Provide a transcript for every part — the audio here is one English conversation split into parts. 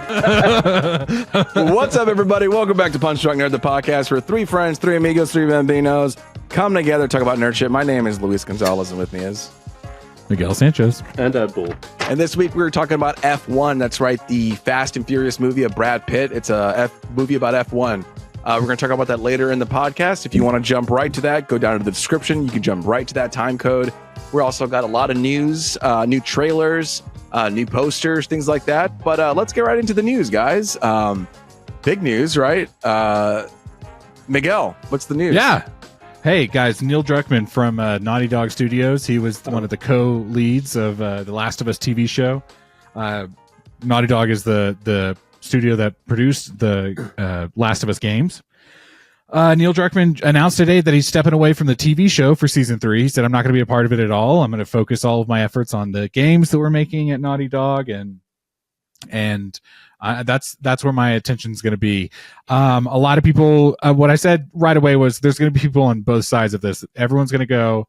What's up, everybody? Welcome back to Punch Drunk Nerd, the podcast where three friends, three amigos, three bambinos come together, talk about nerd shit. My name is Luis Gonzalez, and with me is Miguel Sanchez and Bull. And this week we were talking about F1. That's right, the Fast and Furious movie of Brad Pitt. It's a movie about F1. We're going to talk about that later in the podcast. If you want to jump right to that, go down to the description. You can jump right to that time code. We're also got a lot of news, new trailers, new posters, things like that. But let's get right into the news, guys. Big news, right? Miguel, what's the news? Yeah. Hey, guys, Neil Druckman from Naughty Dog Studios. He was one of the co-leads of the Last of Us TV show. Naughty Dog is the studio that produced the Last of Us games. Neil Druckman announced today that he's stepping away from the TV show for season 3. He said, I'm not going to be a part of it at all. I'm going to focus all of my efforts on the games that we're making at Naughty Dog, and that's where my attention's going to be. A lot of people, what I said right away was there's going to be people on both sides of this. Everyone's going to go,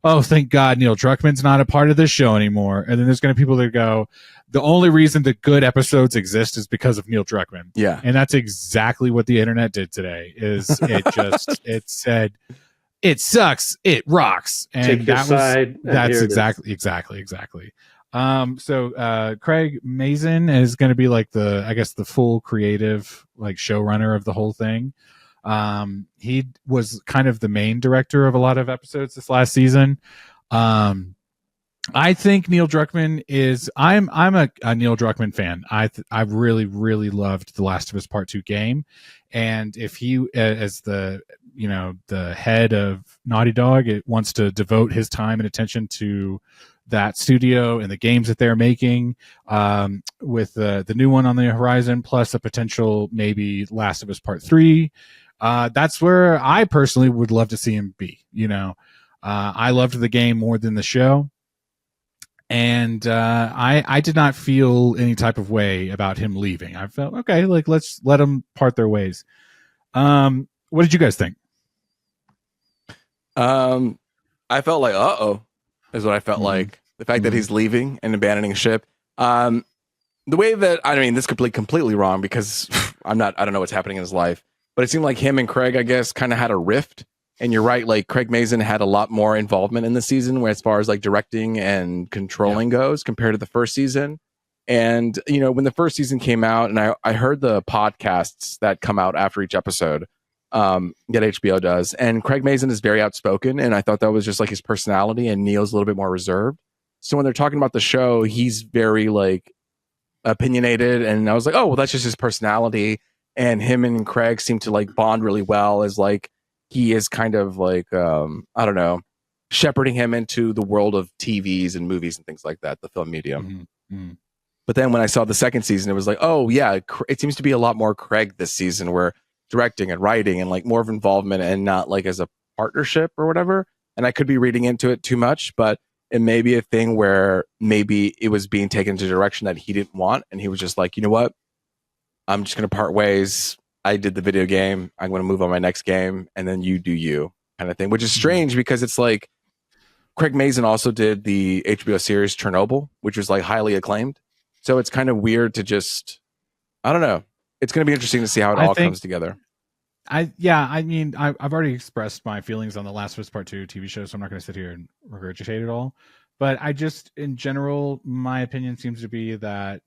oh, thank God Neil Druckman's not a part of this show anymore. And then there's going to be people that go, the only reason the good episodes exist is because of Neil Druckman. Yeah. And that's exactly what the internet did today. Is it said, it sucks, it rocks. And that's exactly. So Craig Mazin is going to be like the full creative, like, showrunner of the whole thing. He was kind of the main director of a lot of episodes this last season. I think Neil Druckman is. I'm a Neil Druckman fan. I really, really loved The Last of Us Part 2 game, and if he, as the head of Naughty Dog, wants to devote his time and attention to that studio and the games that they're making, with the new one on the horizon, plus a potential maybe Last of Us Part 3. That's where I personally would love to see him be. I loved the game more than the show. And I did not feel any type of way about him leaving. I felt, okay, like, let's let them part their ways. What did you guys think? I felt like, is what I felt like. The fact that he's leaving and abandoning ship. The way that, this could be completely wrong because I don't know what's happening in his life. But it seemed like him and Craig, I guess, kind of had a rift. And you're right, like, Craig Mazin had a lot more involvement in the season, where as far as like directing and controlling goes compared to the first season. And, when the first season came out, and I heard the podcasts that come out after each episode that HBO does. And Craig Mazin is very outspoken. And I thought that was just like his personality, and Neil's a little bit more reserved. So when they're talking about the show, he's very like opinionated. And I was like, oh, well, that's just his personality. And him and Craig seem to like bond really well, as like he is kind of like, shepherding him into the world of TVs and movies and things like that, the film medium. Mm-hmm. But then when I saw the second season, it was like, oh yeah, it seems to be a lot more Craig this season, where directing and writing and like more of involvement and not like as a partnership or whatever. And I could be reading into it too much, but it may be a thing where maybe it was being taken to a direction that he didn't want. And he was just like, you know what? I'm just going to part ways. I did the video game. I'm going to move on my next game. And then you do you, kind of thing, which is strange because it's like Craig Mazin also did the HBO series Chernobyl, which was like highly acclaimed. So it's kind of weird to just, I don't know. It's going to be interesting to see how it all comes together. I've already expressed my feelings on the Last of Us Part 2 TV show, so I'm not going to sit here and regurgitate it all. But in general, my opinion seems to be that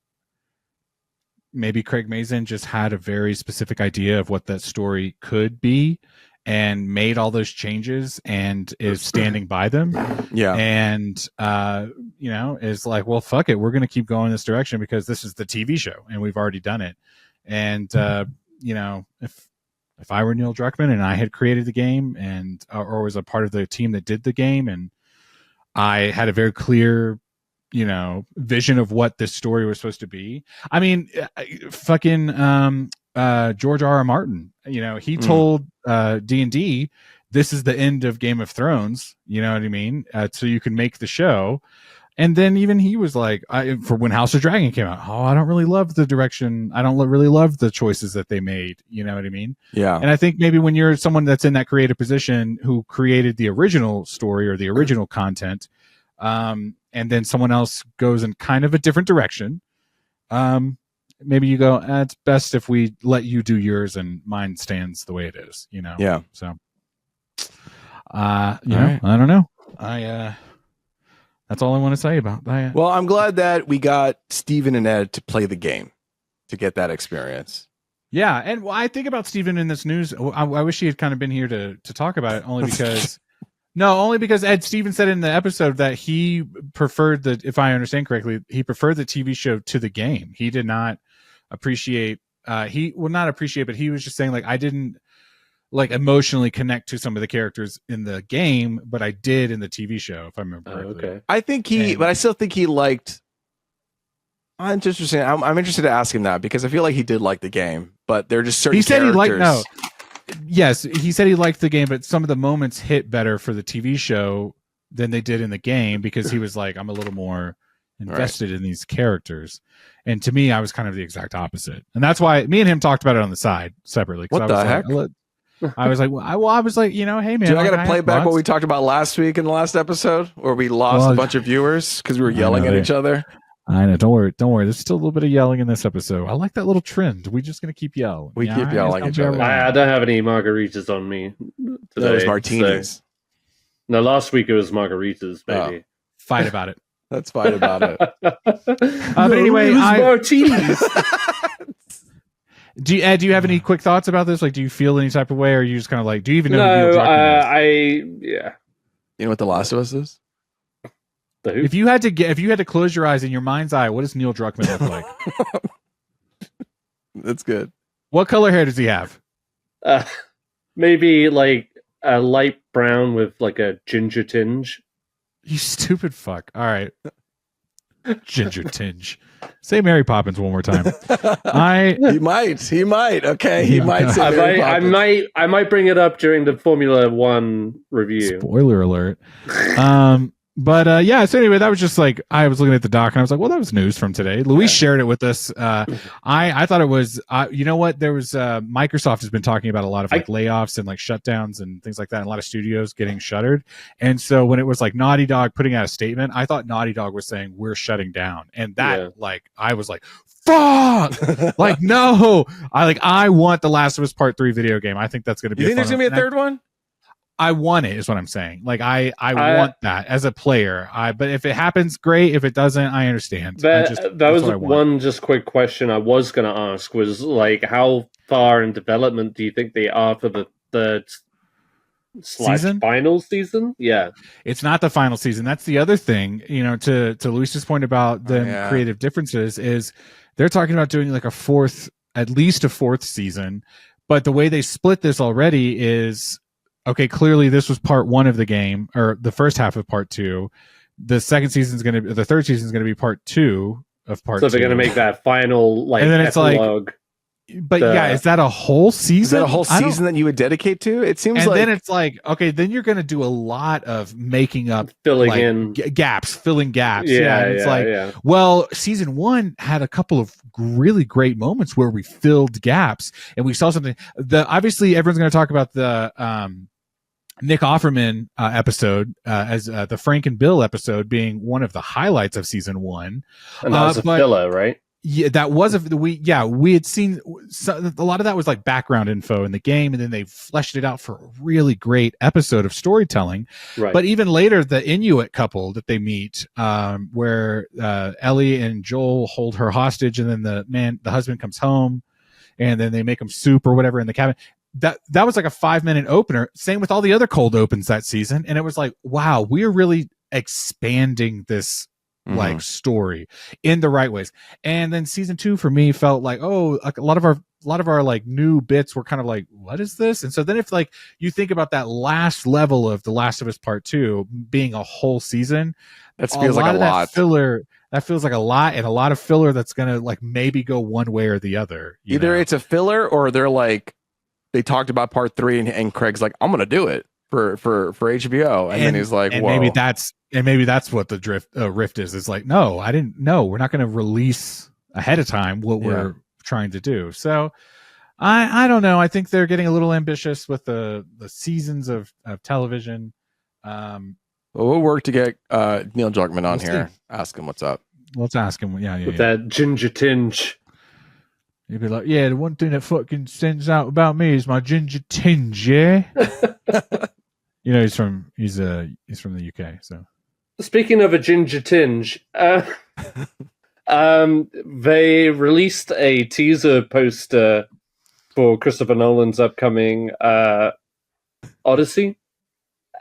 maybe Craig Mazin just had a very specific idea of what that story could be and made all those changes and is standing by them. Yeah. And, is like, well, fuck it. We're going to keep going this direction because this is the TV show and we've already done it. And, if I were Neil Druckman and I had created the game or was a part of the team that did the game, and I had a very clear, vision of what this story was supposed to be. Fucking George R.R. Martin, he told D&D, this is the end of Game of Thrones, you know what I mean? So you can make the show. And then even he was like, for when House of Dragon came out, I don't really love the direction. I don't really love the choices that they made. You know what I mean? Yeah. And I think maybe when you're someone that's in that creative position who created the original story or the original content, and then someone else goes in kind of a different direction, maybe you go, it's best if we let you do yours and mine stands the way it is, you know? Yeah. So, I don't know. That's all I want to say about that. Well, I'm glad that we got Steven and Ed to play the game to get that experience. Yeah. And I think about Steven in this news. I wish he had kind of been here to talk about it only because Ed Steven said in the episode that he preferred if I understand correctly, he preferred the TV show to the game. He did not appreciate, but he was just saying like, I didn't like emotionally connect to some of the characters in the game, but I did in the TV show, if I remember correctly. Okay. I think but I still think he liked. I'm interested. I'm interested to ask him that because I feel like he did like the game, but there are just certain. He said characters. Yes, he said he liked the game, but some of the moments hit better for the TV show than they did in the game because he was like, I'm a little more invested in these characters. And to me, I was kind of the exact opposite. And that's why me and him talked about it on the side separately. What the heck? I was like, hey man, dude, I got to play back what we talked about last week in the last episode where we lost a bunch of viewers because we were yelling at each other. I know. Don't worry. There's still a little bit of yelling in this episode. I like that little trend. We're just gonna keep yelling. We keep yelling at each other. I don't have any margaritas on me today. That was martinis. So. No, last week it was margaritas, baby. Fight about it. Let's fight about it. But anyway, it was martinis. Do you have any quick thoughts about this? Like, do you feel any type of way, or are you just kind of like, do you even know? No, Neil Druckmann is? You know what The Last of Us is? The who? If you had to close your eyes in your mind's eye, what does Neil Druckmann look like? That's good. What color hair does he have? Maybe like a light brown with like a ginger tinge. You stupid fuck. All right. Ginger tinge. Say Mary Poppins one more time. He might. Okay, he might say Mary Poppins. I might bring it up during the Formula One review. Spoiler alert. But yeah, so anyway, that was just like, I was looking at the doc and I was like, well, that was news from today. Luis shared it with us. I thought it was, you know what? There was, Microsoft has been talking about a lot of like layoffs and like shutdowns and things like that. And a lot of studios getting shuttered. And so when it was like Naughty Dog putting out a statement, I thought Naughty Dog was saying we're shutting down. And that like, I was like, fuck, like, no, I want the Last of Us Part 3 video game. I think that's going to be, you think there's going to be a third one? I want it is what I'm saying. Like I want that as a player. But if it happens, great. If it doesn't, I understand. That was one just quick question I was going to ask was like, how far in development do you think they are for the season? Final season? Yeah, it's not the final season. That's the other thing. You know, to Luis's point about the creative differences is they're talking about doing like at least a fourth season. But the way they split this already is, okay, clearly this was part one of the game, or the first half of part two. The third season is going to be part two of part two. So they're going to make that final like and then it's epilogue. But is that a whole season? Is that a whole season that you would dedicate to? It seems and then it's like, okay, then you're going to do a lot of making up, filling like, in gaps, filling gaps. Yeah, well, season one had a couple of really great moments where we filled gaps and we saw something. Obviously everyone's going to talk about the Nick Offerman episode as the Frank and Bill episode being one of the highlights of season one. And that was a filler, right? Yeah, that was we had seen a lot of that was like background info in the game, and then they fleshed it out for a really great episode of storytelling. Right. But even later, the Inuit couple that they meet, where Ellie and Joel hold her hostage, and then the husband comes home, and then they make him soup or whatever in the cabin. That was like a 5-minute opener. Same with all the other cold opens that season, and it was like, wow, we're really expanding this like story in the right ways. And then season 2 for me felt like, oh, like a lot of our like new bits were kind of like, what is this? And so then if like you think about that last level of The Last of Us Part 2 being a whole season, that feels like a lot. That feels like a lot, and a lot of filler that's gonna like maybe go one way or the other. Either it's a filler or they're like, they talked about part 3 and Craig's like, I'm gonna do it for HBO, and then he's like, and whoa. maybe that's what the rift is. It's like, no, I didn't know. We're not going to release ahead of time what we're trying to do. So I don't know. I think they're getting a little ambitious with the seasons of television. Well, we'll work to get Neil Druckman on here. Ask him what's up. Let's ask him. Yeah. With that ginger tinge. He'd be like, yeah, the one thing that fucking stands out about me is my ginger tinge, yeah? He's from the UK, so. Speaking of a ginger tinge, they released a teaser poster for Christopher Nolan's upcoming Odyssey.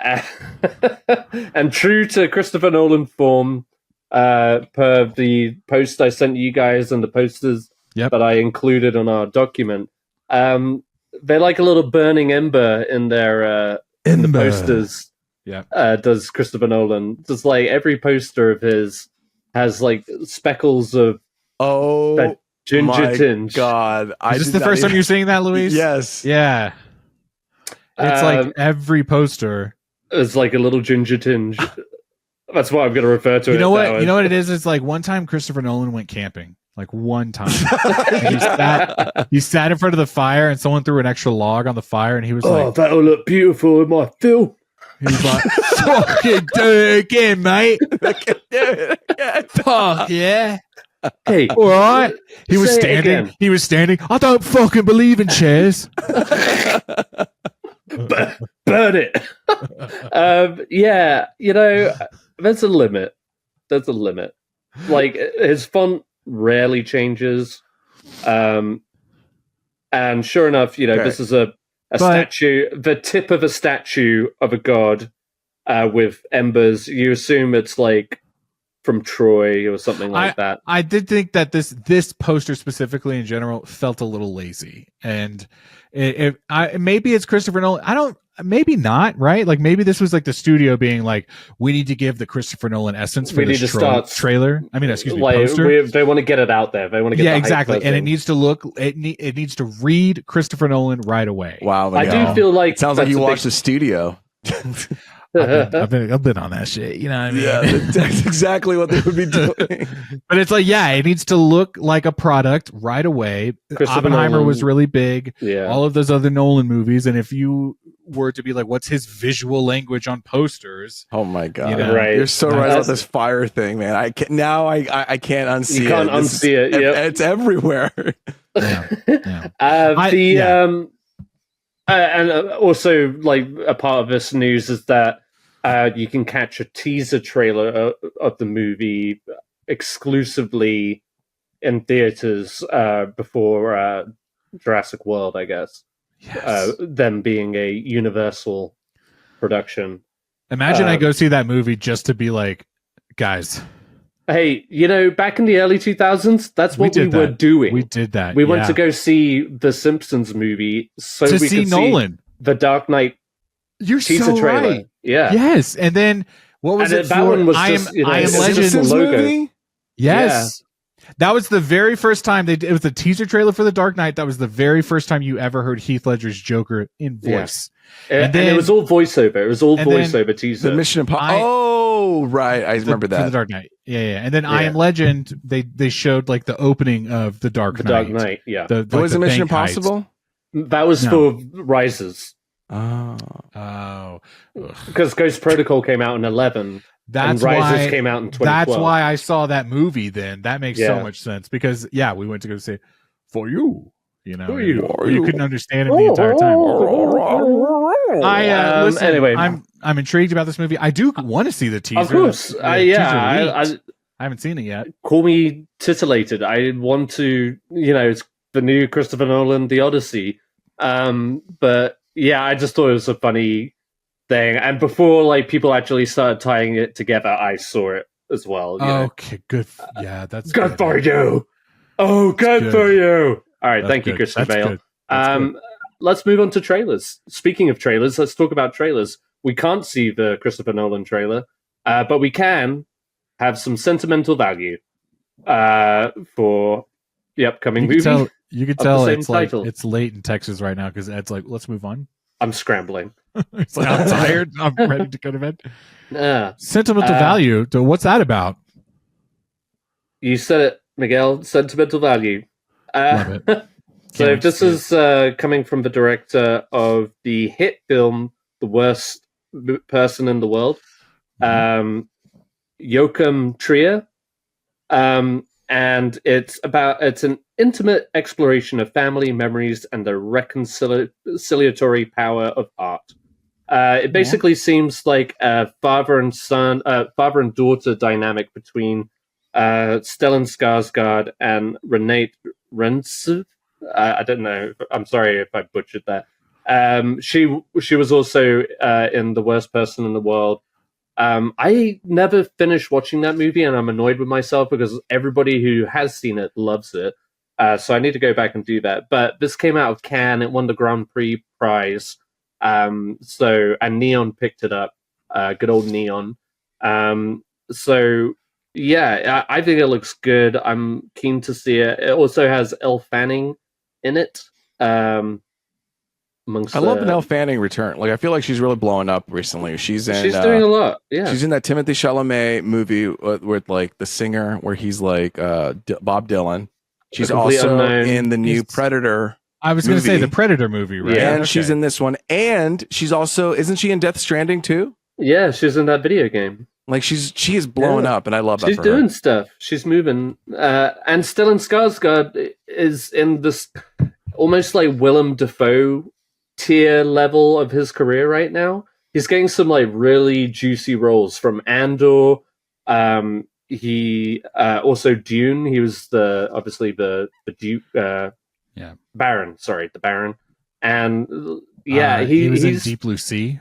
And true to Christopher Nolan form, per the post I sent you guys and the posters that I included on our document, they're like a little burning ember in their in the posters. Yeah. Does Christopher Nolan. Does like every poster of his has like speckles of that ginger tinge. God. Is this the first time you're seeing that, Luis? Yes. Yeah. It's like every poster. It's like a little ginger tinge. That's what I'm going to refer to it. You know what it is? It's like one time Christopher Nolan went camping. Like one time. he sat in front of the fire and someone threw an extra log on the fire and he was like, that'll look beautiful in my film. He was like, fucking do it again, mate. Fuck yeah. Hey, all right. He was standing. I don't fucking believe in chairs. Burn it. Yeah, there's a limit. Like, his font rarely changes. And sure enough, this is a statue, the tip of a statue of a god with embers. You assume it's like from Troy or something like that. I did think that this poster specifically in general felt a little lazy, and maybe it's Christopher Nolan. Maybe not, right? Like maybe this was like the studio being like, we need to give the Christopher Nolan essence for this trailer. I mean, excuse me, poster. They want to get it out there. They want to get exactly, and it needs to look. It needs to read Christopher Nolan right away. Wow, I do feel like it sounds like you watched the studio. I've been on that shit. You know what I mean? Yeah, that's exactly what they would be doing. But it's like, yeah, it needs to look like a product right away. Oppenheimer was really big. Yeah. All of those other Nolan movies. And if you were to be like, what's his visual language on posters? Oh my God. Right. You're so right about this fire thing, man. I can't unsee it. You can't unsee it. Yep. It's everywhere. And also, like, a part of this news is that you can catch a teaser trailer of the movie exclusively in theaters before Jurassic World, I guess. Yes. Them being a Universal production. Imagine I go see that movie just to be like, guys. Hey, back in the early 2000s, that's what we were doing. We did that. We went to go see the Simpsons movie so we could Nolan. See the Dark Knight. You're teaser so trailer. Right. Yeah. Yes, and then what was it? That one was I Am Legend logo. Movie? Yes. Yeah. That was the very first time it was the teaser trailer for The Dark Knight. That was the very first time you ever heard Heath Ledger's Joker in voice. Yeah. And it was all voiceover. It was all voiceover teaser. The Mission Impossible. Oh, right. I remember that. For The Dark Knight. Yeah. And then I Am Legend, they showed like the opening of The Dark Knight. The Dark Knight, yeah. Was it Mission Impossible? That was for Rises. Oh. Because Ghost Protocol came out in 11. That's and Rises why came out in 2012. That's why I saw that movie then. That makes so much sense. Because we went to go say, for you. You couldn't understand it the entire time. Listen, anyway, I'm intrigued about this movie. I do want to see the teaser. Of course. I haven't seen it yet. Call me titillated. I want to, it's the new Christopher Nolan, The Odyssey. But yeah, I just thought it was a funny thing. And before like people actually started tying it together, I saw it as well. Okay, good. Yeah, that's good for you. Oh, good for you. All right, thank you, Christian Bale. Let's move on to trailers. Speaking of trailers, let's talk about trailers. We can't see the Christopher Nolan trailer, but we can have some sentimental value for the upcoming movie. You could tell it's title. Like it's late in Texas right now because Ed's like, let's move on. I'm scrambling. It's like, I'm tired. I'm ready to go to bed. Sentimental value. So what's that about? You said it, Miguel. Sentimental value. Love it. So this is coming from the director of the hit film The Worst Person in the World, Joachim Trier. and it's an intimate exploration of family memories and the reconciliatory power of art. It basically seems like a father and daughter dynamic between Stellan Skarsgård and Renate Rensev. I don't know. I'm sorry if I butchered that. She was also in The Worst Person in the World. I never finished watching that movie, and I'm annoyed with myself because everybody who has seen it loves it. So I need to go back and do that. But this came out of Cannes. It won the Grand Prix prize. And Neon picked it up. Good old Neon. So yeah, I think it looks good. I'm keen to see it. It also has Elle Fanning in it. I love an Elle Fanning return. Like, I feel like she's really blowing up recently. She's doing a lot. Yeah, she's in that Timothée Chalamet movie with like the singer where he's like Bob Dylan. She's also in the new Predator. I was going to say the Predator movie, right? Yeah, and she's in this one, and she's also, isn't she in Death Stranding too? Yeah, she's in that video game. Like, she is blowing up, and I love that. She's doing stuff. She's moving, and Stellan Skarsgård is in this almost like Willem Dafoe tier level of his career right now. He's getting some like really juicy roles from Andor. He also Dune. He was the Duke. Baron. Sorry, the Baron. And he was in Deep Blue Sea.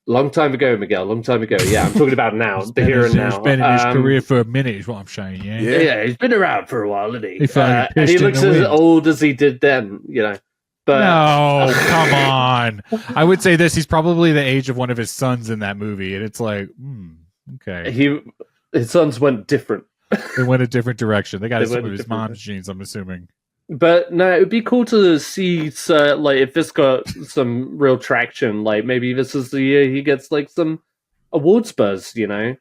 Long time ago, Miguel. Long time ago. Yeah, I'm talking about now. The here and now. He's been in his career for a minute, is what I'm saying. Yeah, he's been around for a while, isn't he? And he looks as old as he did then, you know. But no, come on. I would say this: he's probably the age of one of his sons in that movie, and it's like, okay. His sons went different. They went a different direction. They got some of his mom's genes, I'm assuming. But no, it would be cool to see, like, if this got some real traction. Like, maybe this is the year he gets like some awards buzz. You know,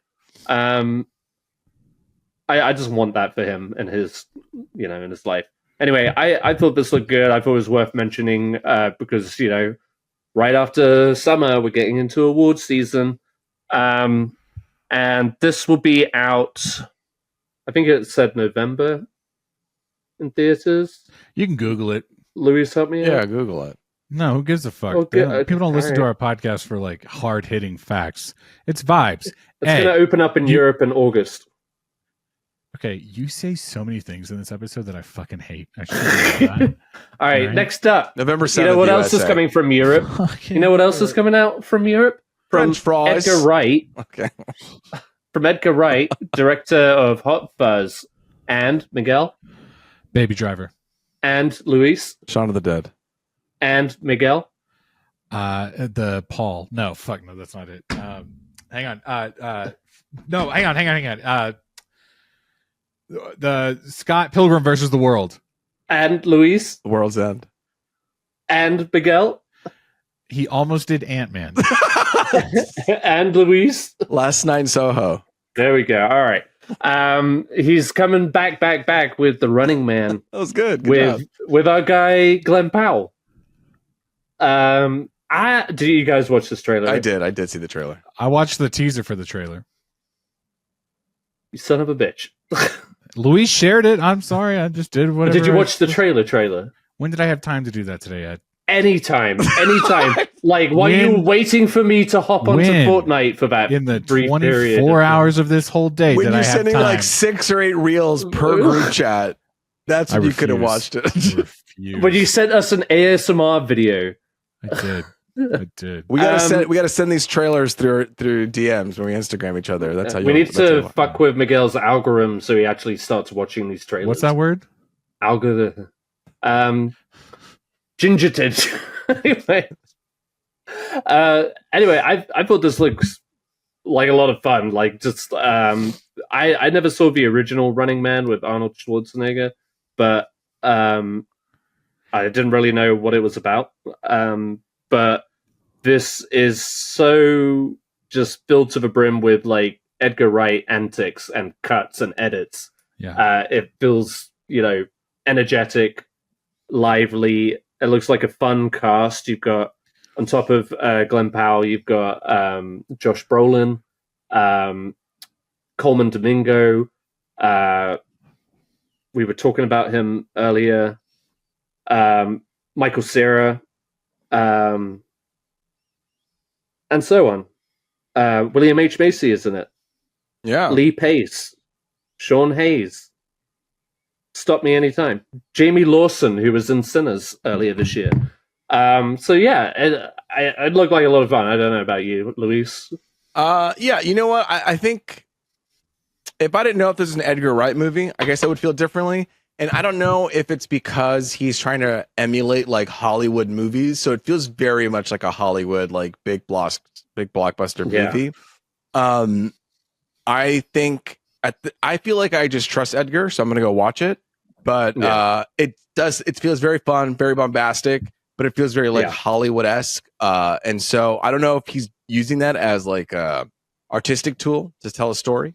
I just want that for him and his, in his life. Anyway, I thought this looked good. I thought it was worth mentioning because right after summer we're getting into awards season, and this will be out. I think it said November. In theaters. You can Google it. Louis, help me out. Yeah, Google it. No, who gives a fuck? People don't listen to our podcast for like hard-hitting facts. It's vibes. It's going to open up in Europe in August. Okay, you say so many things in this episode that I fucking hate. I should All right, next up. November 7th. You know what else is coming from Europe? You know what else is coming out from Europe? From French fries. Edgar Wright. Okay. From Edgar Wright, director of Hot Fuzz. And Miguel? Baby Driver. And Luis. Shaun of the Dead. And Miguel. The Paul. No, fuck no, that's not it. Hang on. No, hang on. The Scott Pilgrim versus the World. And Luis. The World's End. And Miguel. He almost did Ant-Man. And Luis. Last Night in Soho. There we go. All right. He's coming back with The Running Man. That was good. With our guy Glenn Powell. Did you guys watch this trailer? I did see the trailer. I watched the teaser for the trailer. You son of a bitch. Luis shared it. I'm sorry. I just did whatever. Did you watch the trailer? When did I have time to do that today, Ed? Anytime. Like, while you were waiting for me to hop onto Fortnite for that in the brief 24 hours of this whole day when that you're I have sending time. like 6 or 8 reels per group chat, that's when you could have watched it. But you sent us an ASMR video. I did. We gotta send these trailers through DMs when we Instagram each other. That's how we need to fuck with Miguel's algorithm so he actually starts watching these trailers. What's that word? Algorithm. Ginger tits. Anyway, I thought this looks like a lot of fun. Like, just I never saw the original Running Man with Arnold Schwarzenegger, but I didn't really know what it was about. But this is so just filled to the brim with like Edgar Wright antics and cuts and edits. Yeah, it feels energetic, lively. It looks like a fun cast. You've got, on top of Glenn Powell, you've got Josh Brolin, Coleman Domingo, We were talking about him earlier. Michael Cera, and so on. William H. Macy is in it. Yeah. Lee Pace, Sean Hayes. Stop Me Anytime. Jamie Lawson, who was in Sinners earlier this year. So yeah, it looked like a lot of fun. I don't know about you, Luis. Yeah, you know what? I think if I didn't know if this is an Edgar Wright movie, I guess I would feel differently. And I don't know if it's because he's trying to emulate like Hollywood movies, so it feels very much like a Hollywood like big blockbuster movie. I think I feel like I just trust Edgar, so I'm gonna go watch it. But it feels very fun, very bombastic, but it feels very like Hollywood-esque. And so I don't know if he's using that as like a artistic tool to tell a story,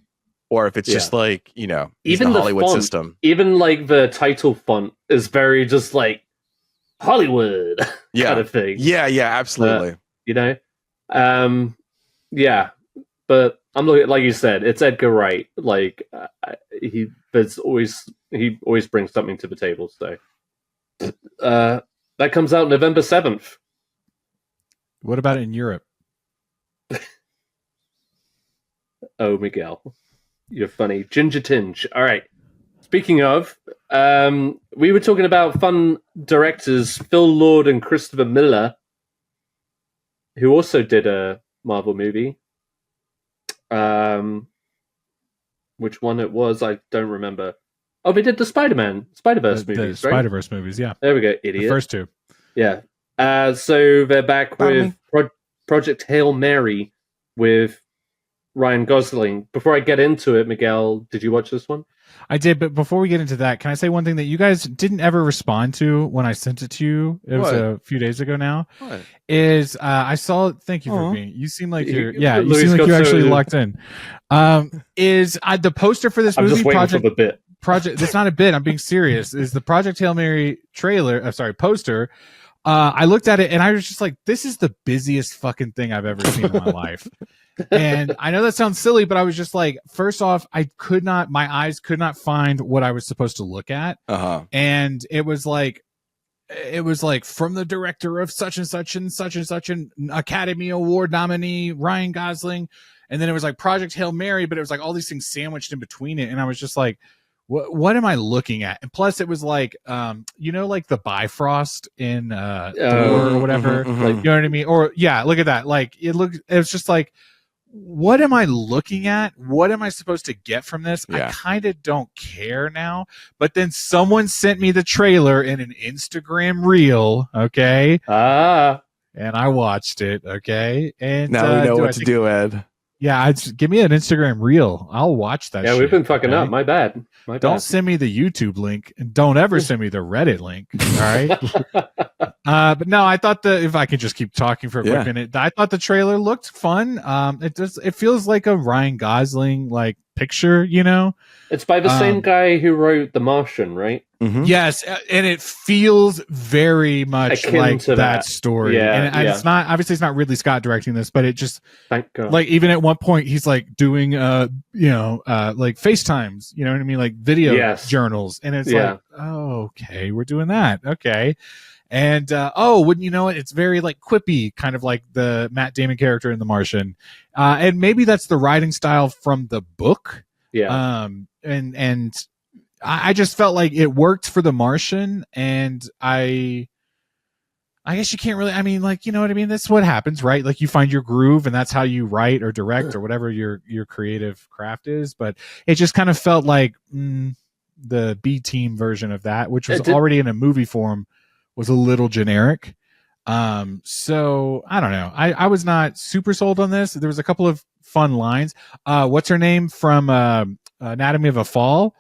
or if it's just like, you know, even the Hollywood font, system. Even like the title font is very just like Hollywood kind of thing. Yeah, absolutely. You know? But I'm looking, like you said, it's Edgar Wright. Like he always brings something to the table. So that comes out November 7th. What about in Europe? Oh, Miguel, you're funny. Ginger tinge. All right. Speaking of, we were talking about fun directors, Phil Lord and Christopher Miller, who also did a Marvel movie. Which one it was, I don't remember. Oh, they did the Spider-Verse movies, the right? Spider-Verse movies, yeah. There we go, idiot. The first two. Yeah. So they're back with Project Hail Mary with Ryan Gosling. Before I get into it, Miguel, did you watch this one? I did, but before we get into that, can I say one thing that you guys didn't ever respond to when I sent it to you? It was a few days ago now. What? Is I saw. Thank you for being. You seem like you're. Yeah, you Louis seem like you're actually locked in. Is the poster for this I'm movie? Just waiting for the bit. Project. It's not a bit. I'm being serious. Is the Project Hail Mary trailer? Poster. I looked at it and I was just like, this is the busiest fucking thing I've ever seen in my life. And I know that sounds silly, but I was just like, first off, my eyes could not find what I was supposed to look at. And it was like from the director of such and such and such and such an Academy Award nominee, Ryan Gosling. And then it was like Project Hail Mary, but it was like all these things sandwiched in between it. And I was just like, what am I looking at? And plus it was like, like the Bifrost in Thor or whatever, like, you know what I mean? Or look at that. Like it was just like, what am I looking at? What am I supposed to get from this? I kind of don't care now. But then someone sent me the trailer in an Instagram reel. Okay. And I watched it. Okay. And now we know what to do, Ed. Yeah, give me an Instagram reel. I'll watch that. Yeah, we've been fucking up. My bad. Don't send me the YouTube link, and don't ever send me the Reddit link. All right. But no, I thought if I could just keep talking for a quick minute, I thought the trailer looked fun. It feels like a Ryan Gosling like picture, you know. It's by the same guy who wrote The Martian, right? Yes, and it feels very much akin like to that story. And it's not it's not Ridley Scott directing this, but it just thank God. Like even at one point he's like doing like FaceTimes, you know what I mean, like video journals, and it's like, oh, okay, we're doing that, okay. And wouldn't you know it, it's very like quippy, kind of like the Matt Damon character in The Martian, and maybe that's the writing style from the book. And I just felt like it worked for The Martian, and I guess you can't really, I mean, like, you know what I mean? That's what happens, right? Like you find your groove and that's how you write or direct or whatever your creative craft is. But it just kind of felt like the B team version of that, which was already in a movie form, was a little generic. So I don't know. I was not super sold on this. There was a couple of fun lines. What's her name from Anatomy of a Fall?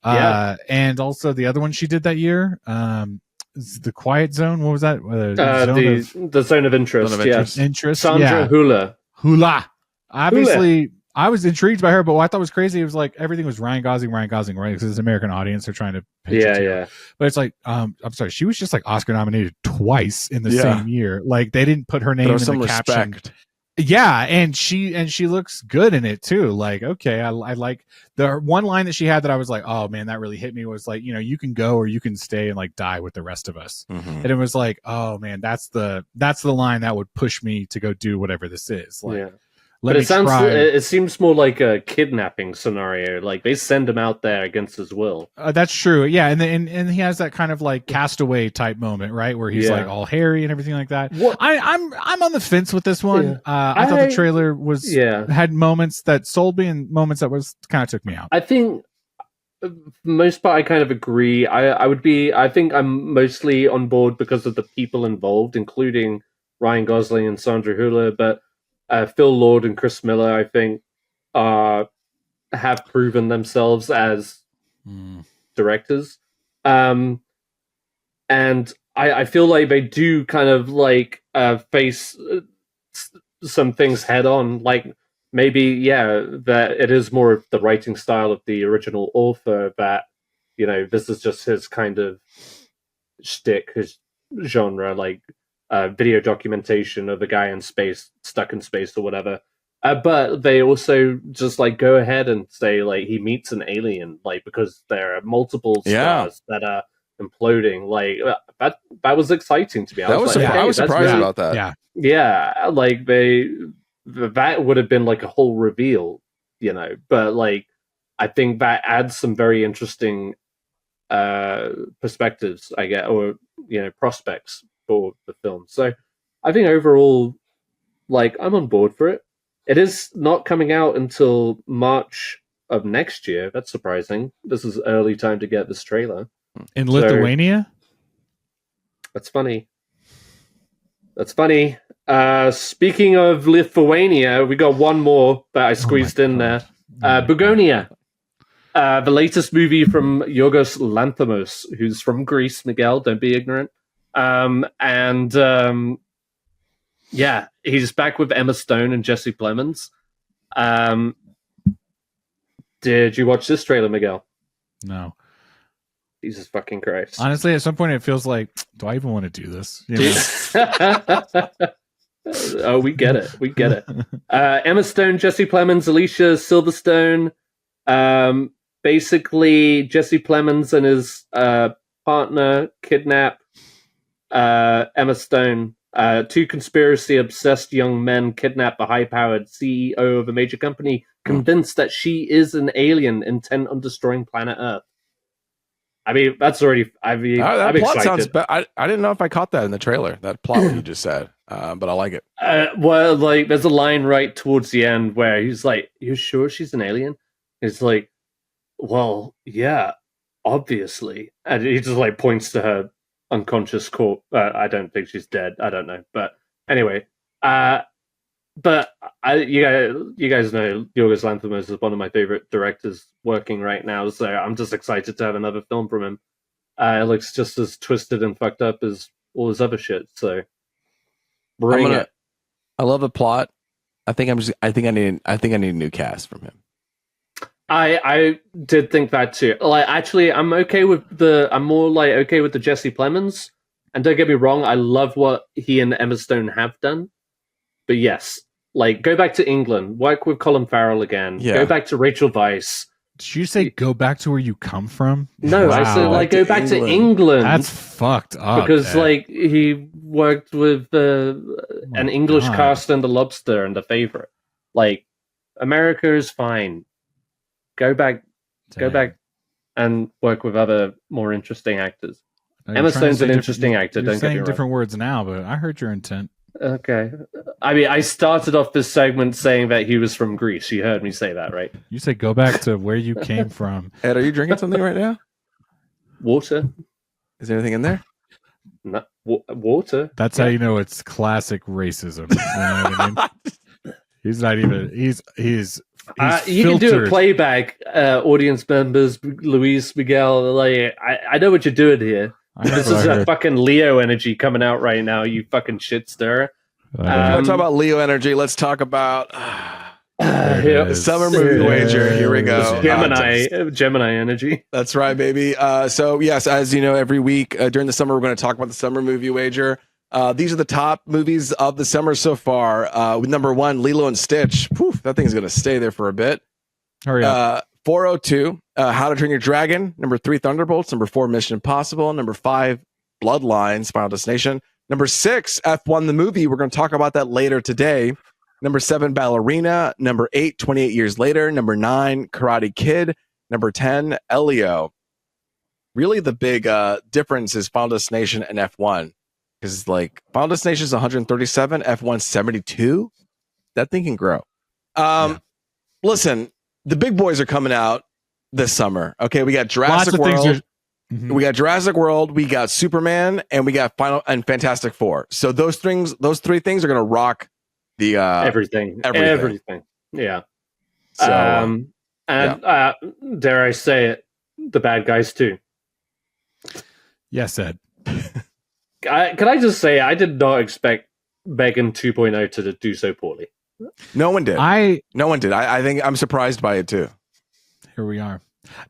And also the other one she did that year, The Quiet Zone. What was that? The Zone of Interest. Interest. Sandra Hula. Obviously, I was intrigued by her, but what I thought was crazy, it was like everything was Ryan Gosling, right? Because it's an American audience. They're trying to pitch it to her. But it's like, I'm sorry, she was just like Oscar nominated twice in the same year. Like they didn't put her name in the caption. Yeah, and she looks good in it too. Like, okay, I like the one line that she had that I was like, oh man, that really hit me, was like, you can go or you can stay and like die with the rest of us. And it was like, oh man, that's the line that would push me to go do whatever this is. Like, yeah. But it seems more like a kidnapping scenario. Like they send him out there against his will. That's true. Yeah, and he has that kind of like Castaway type moment, right, where he's like all hairy and everything like that. I'm on the fence with this one. Yeah. I thought the trailer had moments that sold me and moments that was kind of took me out. I think for the most part I kind of agree. I think I'm mostly on board because of the people involved, including Ryan Gosling and Sandra Hüller, but Phil Lord and Chris Miller, I think, have proven themselves as directors. And I feel like they do kind of like face some things head on. Like maybe, that it is more of the writing style of the original author, that, this is just his kind of shtick, his genre, like video documentation of a guy in space, stuck in space or whatever. But they also just like go ahead and say like he meets an alien, like because there are multiple stars that are imploding. Like that was exciting to me. I was surprised about that. Yeah, like that would have been like a whole reveal, But like I think that adds some very interesting perspectives, I get, or prospects for the film. So I think overall, like, I'm on board for it. It is not coming out until March of next year. That's surprising. This is early time to get this trailer. In Lithuania? That's funny. Speaking of Lithuania, we got one more that I squeezed in there. Bugonia. The latest movie from Yorgos Lanthimos, who's from Greece, Miguel, don't be ignorant. He's back with Emma Stone and Jesse Plemons. Did you watch this trailer, Miguel? No. Jesus fucking Christ. Honestly, at some point it feels like, do I even want to do this? Oh, we get it. Emma Stone, Jesse Plemons, Alicia Silverstone. Basically, Jesse Plemons and his partner kidnap Emma Stone. Two conspiracy-obsessed young men kidnap the high-powered CEO of a major company, convinced that she is an alien intent on destroying planet Earth. I mean, that's already... I'm plot excited. sounds... I didn't know if I caught that in the trailer, that plot what you just said, but I like it. Well, like, there's a line right towards the end where he's like, "You sure she's an alien?" It's like, well, yeah, obviously. And he just, like, points to her unconscious corpse. I don't think she's dead. I don't know. But anyway, but you guys know Yorgos Lanthimos is one of my favorite directors working right now, so I'm just excited to have another film from him. It looks just as twisted and fucked up as all his other shit. So bring it. I love the plot. I think I need a new cast from him. I did think that too. Like, actually, I'm more okay with the Jesse Plemons. And don't get me wrong, I love what he and Emma Stone have done. But yes, like, go back to England, work with Colin Farrell again, go back to Rachel Weisz. Did you say go back to where you come from? No, wow. I said like go back to England. That's fucked up. Because like he worked with an English cast in The Lobster and The Favourite. Like, America is fine. Go back and work with other more interesting actors. Emma Stone's an interesting actor. Don't get me wrong. Different words now, but I heard your intent. Okay. I mean, I started off this segment saying that he was from Greece. You heard me say that, right? You said go back to where you came from. Ed, are you drinking something right now? Water. Is there anything in there? No, water. That's how you know it's classic racism. You know what I mean? He's not even. He's you can do a playback, audience members, Luis, Miguel. Like, I know what you're doing here. This is a fucking Leo energy coming out right now, you fucking shit stirrer. Let's talk about Leo energy. Let's talk about the summer movie wager. Here we go. Gemini energy. That's right, baby. So yes, as you know, every week during the summer, we're going to talk about the summer movie wager. These are the top movies of the summer so far. With number 1, Lilo and Stitch. Poof, that thing's going to stay there for a bit. Hurry up. 402, How to Train Your Dragon. Number 3, Thunderbolts. Number 4, Mission Impossible. Number 5, Bloodlines, Final Destination. Number 6, F1 the movie. We're going to talk about that later today. Number 7, Ballerina. Number 8, 28 Years Later. Number 9, Karate Kid. Number 10, Elio. Really, the big difference is Final Destination and F1. Because, like, Final Destination is 137, F1 72. That thing can grow. Listen, the big boys are coming out this summer. Okay, we got Jurassic World. We got Jurassic World. We got Superman, and we got Fantastic Four. So those three things are going to rock the everything. Yeah. So, dare I say it, the bad guys too. Yes, Ed. Can I just say I did not expect Megan 2.0 to do so poorly. No one did. No one did. I think I'm surprised by it too. Here we are.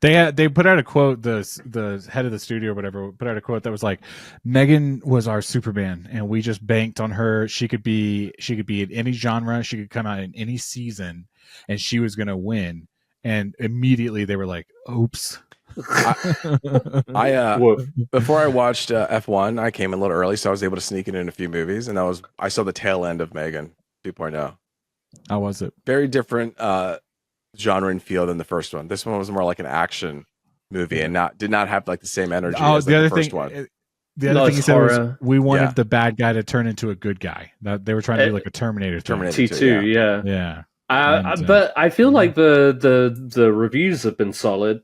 They put out a quote. The head of the studio or whatever put out a quote that was like, Megan was our Superman, and we just banked on her. She could be in any genre. She could come out in any season, and she was going to win. And immediately they were like, "Oops." Before I watched F1, I came in a little early, so I was able to sneak in a few movies, and I saw the tail end of Megan 2.0. How was it? Very different genre and feel than the first one. This one was more like an action movie and did not have like the same energy as the first one. The other thing he said was we wanted the bad guy to turn into a good guy. They were trying to do like a Terminator T2, yeah. But I feel like the reviews have been solid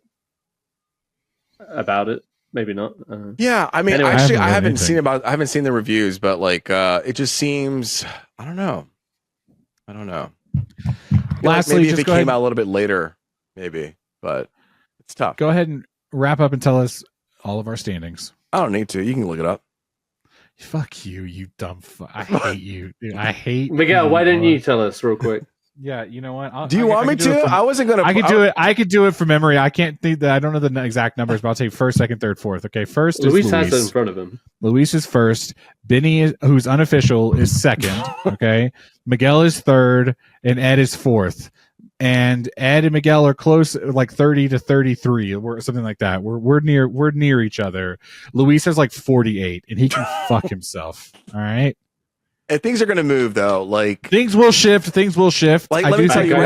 about it. Maybe not. Yeah, I mean, anyway, actually, I haven't seen the reviews, but like, it just seems, I don't know. Lastly, maybe if it came out a little bit later, maybe, but it's tough. Go ahead and wrap up and tell us all of our standings. I don't need to. You can look it up. Fuck you, you dumb fuck. I hate you. Dude, I hate Miguel, why didn't you tell us real quick? Yeah, you know what? Do you want me to? I wasn't gonna. I could do it. I could do it from memory. I can't think that. I don't know the exact numbers, but I'll tell you first, second, third, fourth. Okay, first is Luis. Has it in front of him. Luis is first. Benny, who's unofficial, is second. Okay, Miguel is third, and Ed is fourth. And Ed and Miguel are close, like 30 to 33, or something like that. We're near each other. Luis has like 48, and he can fuck himself. All right. And things are going to move, though. Like things will shift. Like, let me tell you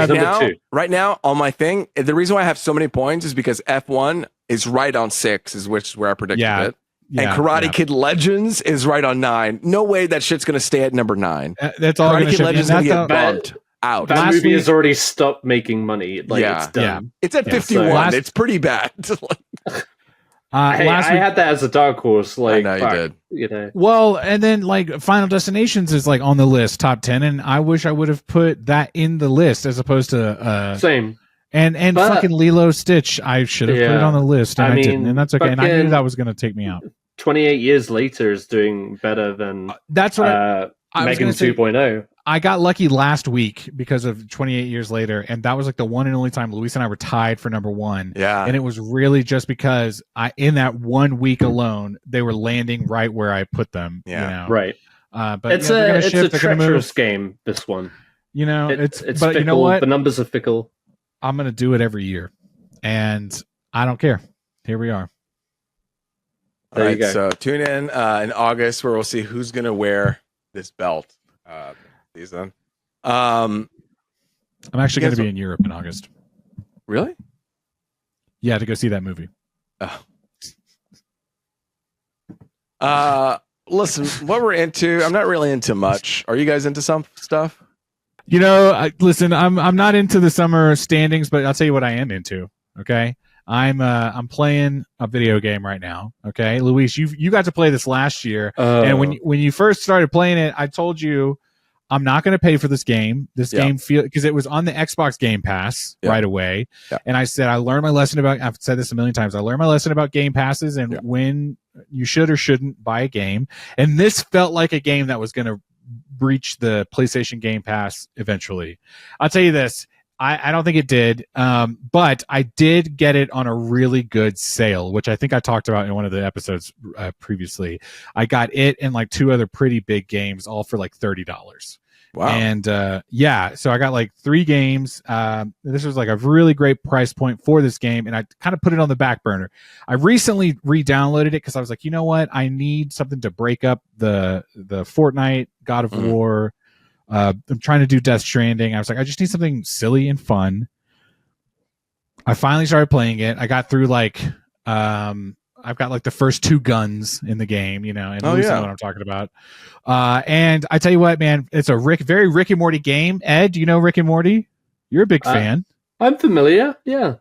right now, on my thing, the reason why I have so many points is because F1 is right on 6, which is where I predicted it. And Karate Kid Legends is right on 9. No way that shit's going to stay at number 9. That's all. Karate Kid Legends is going to get bumped out. That movie has already stopped making money. Like, it's done. Yeah. It's at 51. It's pretty bad. I had that as a dark horse. Like, I know you did. You know. Well, and then like Final Destinations is like on the list, top 10, and I wish I would have put that in the list as opposed to same. And fucking Lilo Stitch, I should have put it on the list, and I didn't, and that's okay. And I knew that was going to take me out. 28 Years Later is doing better than that's what I Megan 2.0. I got lucky last week because of 28 Years Later, and that was like the one and only time Luis and I were tied for number 1. Yeah, and it was really just because in that 1 week alone, they were landing right where I put them. Yeah, you know? Right. But it's a treacherous game. This one, you know, it's but fickle. You know what? The numbers are fickle. I'm going to do it every year, and I don't care. Here we are. There you go. So tune in August where we'll see who's going to wear this belt. Season. I'm actually going to be in Europe in August. Really? Yeah, to go see that movie. Listen, what we're into, I'm not really into much. Are you guys into some stuff? You know, listen, I'm not into the summer standings, but I'll tell you what I am into. Okay, I'm playing a video game right now. Okay, Luis, you got to play this last year, and when you first started playing it, I told you I'm not going to pay for this game. This game because it was on the Xbox Game Pass right away, and I said I learned my lesson about. I've said this a million times. I learned my lesson about Game Passes and when you should or shouldn't buy a game. And this felt like a game that was going to breach the PlayStation Game Pass eventually. I'll tell you this. I don't think it did, but I did get it on a really good sale, which I think I talked about in one of the episodes previously. I got it and like 2 other pretty big games, all for like $30. Wow. And so I got like 3 games. This was like a really great price point for this game, and I kind of put it on the back burner. I recently re-downloaded it because I was like, you know what? I need something to break up the Fortnite, God of War. I'm trying to do Death Stranding. I was like, I just need something silly and fun. I finally started playing it. I got through like I've got like the first 2 guns in the game, and Lucy know what I'm talking about. And I tell you what, man, it's a very Rick and Morty game. Ed, do you know Rick and Morty? You're a big fan. I'm familiar. Yeah.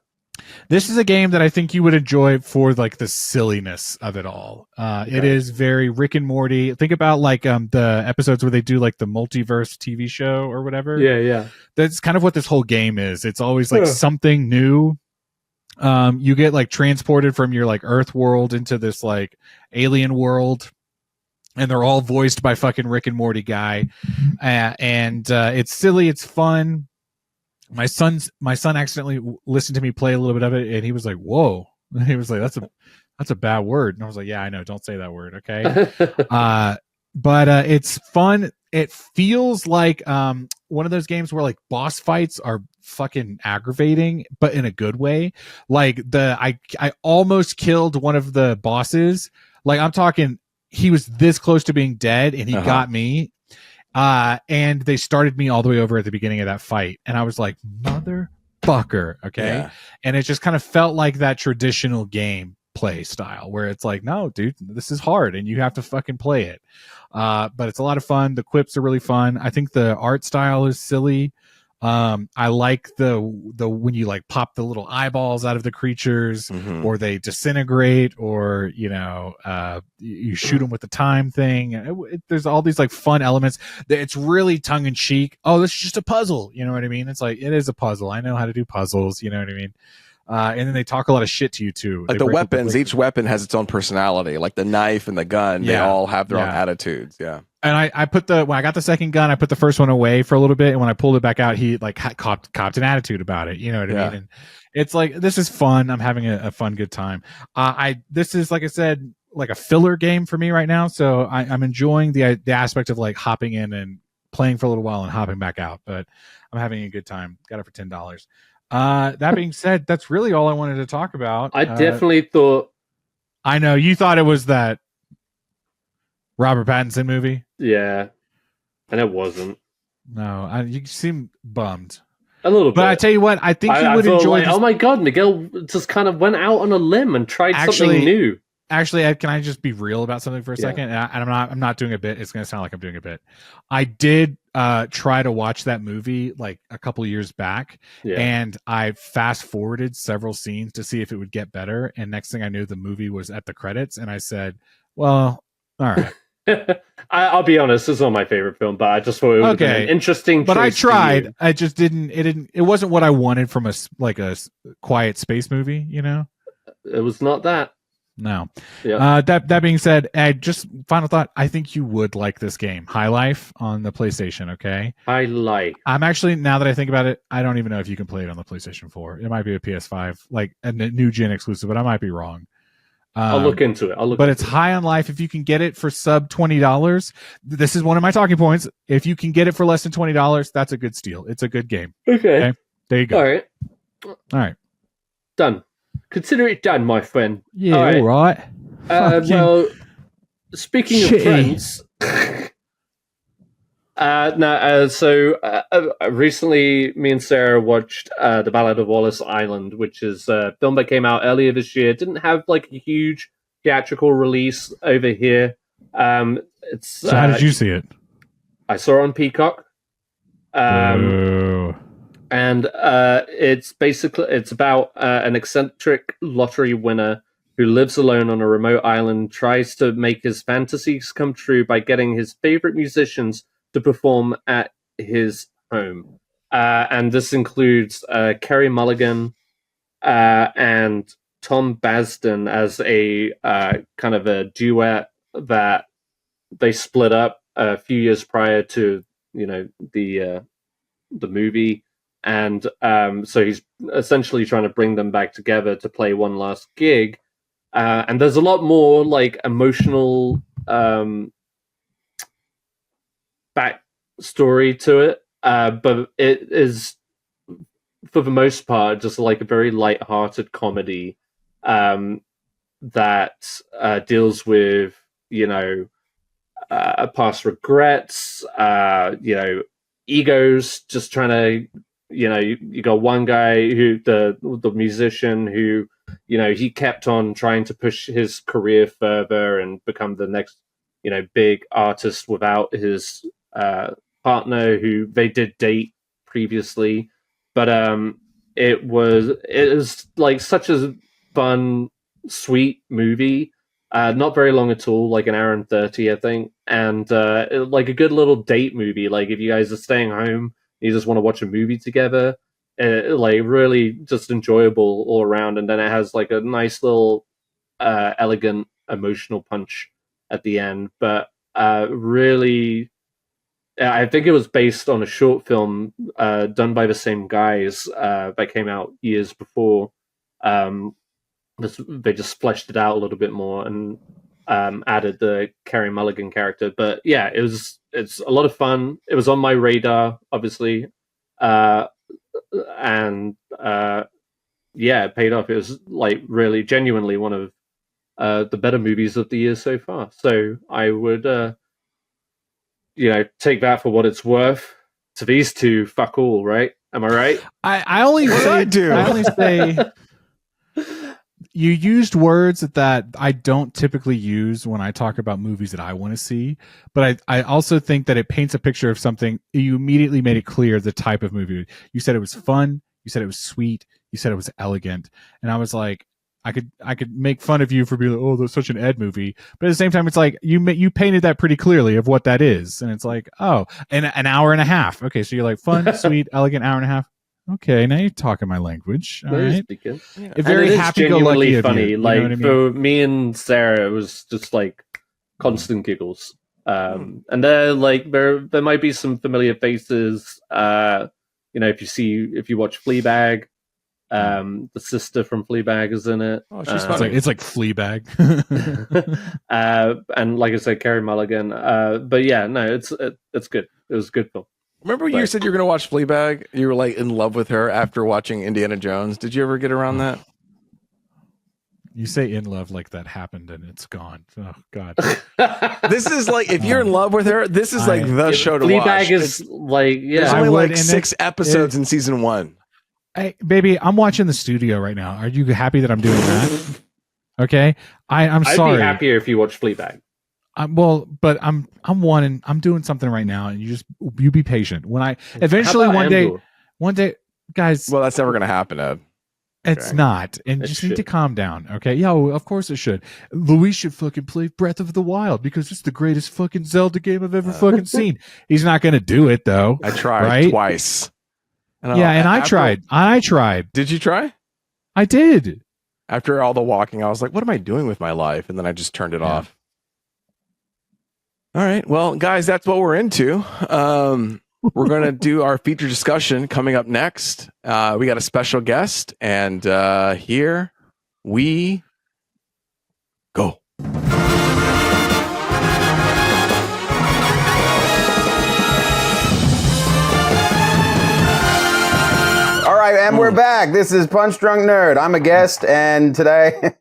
This is a game that I think you would enjoy for like the silliness of it all. It is very Rick and Morty. Think about like the episodes where they do like the multiverse TV show or whatever. Yeah. That's kind of what this whole game is. It's always like something new. You get like transported from your like Earth world into this like alien world, and they're all voiced by fucking Rick and Morty guy. And it's silly, it's fun. My son accidentally listened to me play a little bit of it, and he was like, "Whoa!" He was like, "That's a bad word." And I was like, "Yeah, I know. Don't say that word, okay?" But it's fun. It feels like one of those games where like boss fights are fucking aggravating, but in a good way. Like I almost killed one of the bosses. Like I'm talking, he was this close to being dead, and he got me. And they started me all the way over at the beginning of that fight, and I was like, motherfucker, okay? Yeah. And it just kind of felt like that traditional game play style where it's like, no, dude, this is hard, and you have to fucking play it. But it's a lot of fun. The quips are really fun. I think the art style is silly. I like the when you like pop the little eyeballs out of the creatures, or they disintegrate, or you shoot them with the time thing. There's all these like fun elements. It's really tongue in cheek. Oh, this is just a puzzle. You know what I mean? It's like, it is a puzzle. I know how to do puzzles. You know what I mean? And then they talk a lot of shit to you too. Like the weapons, each weapon has its own personality. Like the knife and the gun, they all have their own attitudes. Yeah. And I put when I got the second gun, I put the first one away for a little bit, and when I pulled it back out, he like copped an attitude about it. You know what I mean? And it's like, this is fun. I'm having a fun, good time. This is, like I said, like a filler game for me right now. So I'm enjoying the aspect of like hopping in and playing for a little while and hopping back out. But I'm having a good time. Got it for $10. That being said, that's really all I wanted to talk about. I definitely thought. I know you thought it was that Robert Pattinson movie. Yeah, and it wasn't. No, you seem bummed. A little bit. But I tell you what, I think you would enjoy. Like, oh my god, Miguel just kind of went out on a limb and tried something new. Actually, Ed, can I just be real about something for a second? And I'm not doing a bit. It's going to sound like I'm doing a bit. I did try to watch that movie like a couple of years back, and I fast forwarded several scenes to see if it would get better. And next thing I knew, the movie was at the credits, and I said, "Well, all right." I'll be honest, this is not my favorite film, but I just thought it was an interesting. But I tried. I just didn't. It wasn't what I wanted from a quiet space movie. You know, it was not that. No. Yeah. That being said, Ed, just final thought. I think you would like this game, High Life, on the PlayStation. Okay. High Life. I'm actually, now that I think about it, I don't even know if you can play it on the PlayStation 4. It might be a PS5, like a new gen exclusive, but I might be wrong. I'll look into it. But it's High on Life. If you can get it for sub $20, this is one of my talking points. If you can get it for less than $20, that's a good steal. It's a good game. Okay. There you go. All right. Done. Consider it done, my friend. Yeah, all right. Well, speaking of friends, recently me and Sarah watched The Ballad of Wallis Island, which is a film that came out earlier this year. It didn't have like a huge theatrical release over here. So how did you see it? I saw it on Peacock. And it's about an eccentric lottery winner who lives alone on a remote island, tries to make his fantasies come true by getting his favorite musicians to perform at his home. And this includes Kerry Mulligan and Tom Basden as a kind of a duet that they split up a few years prior to the movie. and so he's essentially trying to bring them back together to play one last gig. And there's a lot more like emotional backstory to it, but it is, for the most part, just like a very light-hearted comedy that deals with, past regrets, egos, just trying to, you got one guy who, the musician who, he kept on trying to push his career further and become the next, big artist without his partner, who they did date previously. But it was like such a fun, sweet movie. Not very long at all, like an hour and 30, I think. And like a good little date movie. Like if you guys are staying home, you just want to watch a movie together, like really just enjoyable all around. And then it has like a nice little elegant emotional punch at the end. But really, I think it was based on a short film done by the same guys that came out years before. They just fleshed it out a little bit more and added the Carey Mulligan character. But yeah, it's a lot of fun. It was on my radar, obviously, and it paid off. It was like really genuinely one of the better movies of the year so far. So I would take that for what it's worth. To these two, fuck all, right? Am I right? I only say you used words that I don't typically use when I talk about movies that I want to see, but I also think that it paints a picture of something. You immediately made it clear the type of movie. You said it was fun, you said it was sweet, you said it was elegant, and I was like, I could make fun of you for being like, oh, that's such an Ed movie, but at the same time, it's like you painted that pretty clearly of what that is, and it's like, oh, and an hour and a half. Okay, so you're like fun, sweet, elegant, hour and a half. Okay, now you're talking my language. All right. Yeah. Very happy-go-lucky funny. You like know what I mean? for me and Sarah, it was just like constant giggles. And there might be some familiar faces. If you watch Fleabag, the sister from Fleabag is in it. Oh, she's funny. It's like Fleabag. And like I said, Carey Mulligan. But yeah, no, it's good. It was a good film. Remember you said you were going to watch Fleabag? You were like in love with her after watching Indiana Jones. Did you ever get around that? You say in love like that happened and it's gone. Oh, God. This is like, if you're in love with her, this is like the show to watch. Fleabag is like, yeah. There's only like 6 episodes in season 1. Hey, baby, I'm watching the studio right now. Are you happy that I'm doing that? Okay. I'm sorry. I'd be happier if you watched Fleabag. But I'm doing something right now, and you be patient. When I eventually one day, guys. Well, that's never going to happen, Ed. It's not, and you just need to calm down, okay? Yeah, well, of course it should. Luis should fucking play Breath of the Wild because it's the greatest fucking Zelda game I've ever fucking seen. He's not going to do it though. I tried twice. And I tried. Did you try? I did. After all the walking, I was like, "What am I doing with my life?" And then I just turned it off. All right. Well, guys, that's what we're into. We're going to do our feature discussion coming up next. We got a special guest, and here we go. All right, and we're back. This is Punch Drunk Nerd. I'm a guest, and today...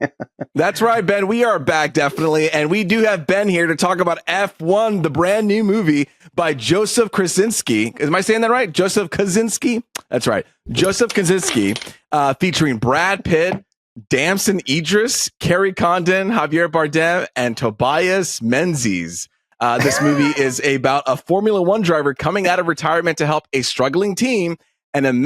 That's right, Ben. We are back, definitely. And we do have Ben here to talk about F1, the brand new movie by Joseph Kosinski. Am I saying that right? Joseph Kosinski? That's right. Joseph Kosinski, featuring Brad Pitt, Damson Idris, Kerry Condon, Javier Bardem, and Tobias Menzies. This movie is about a Formula One driver coming out of retirement to help a struggling team and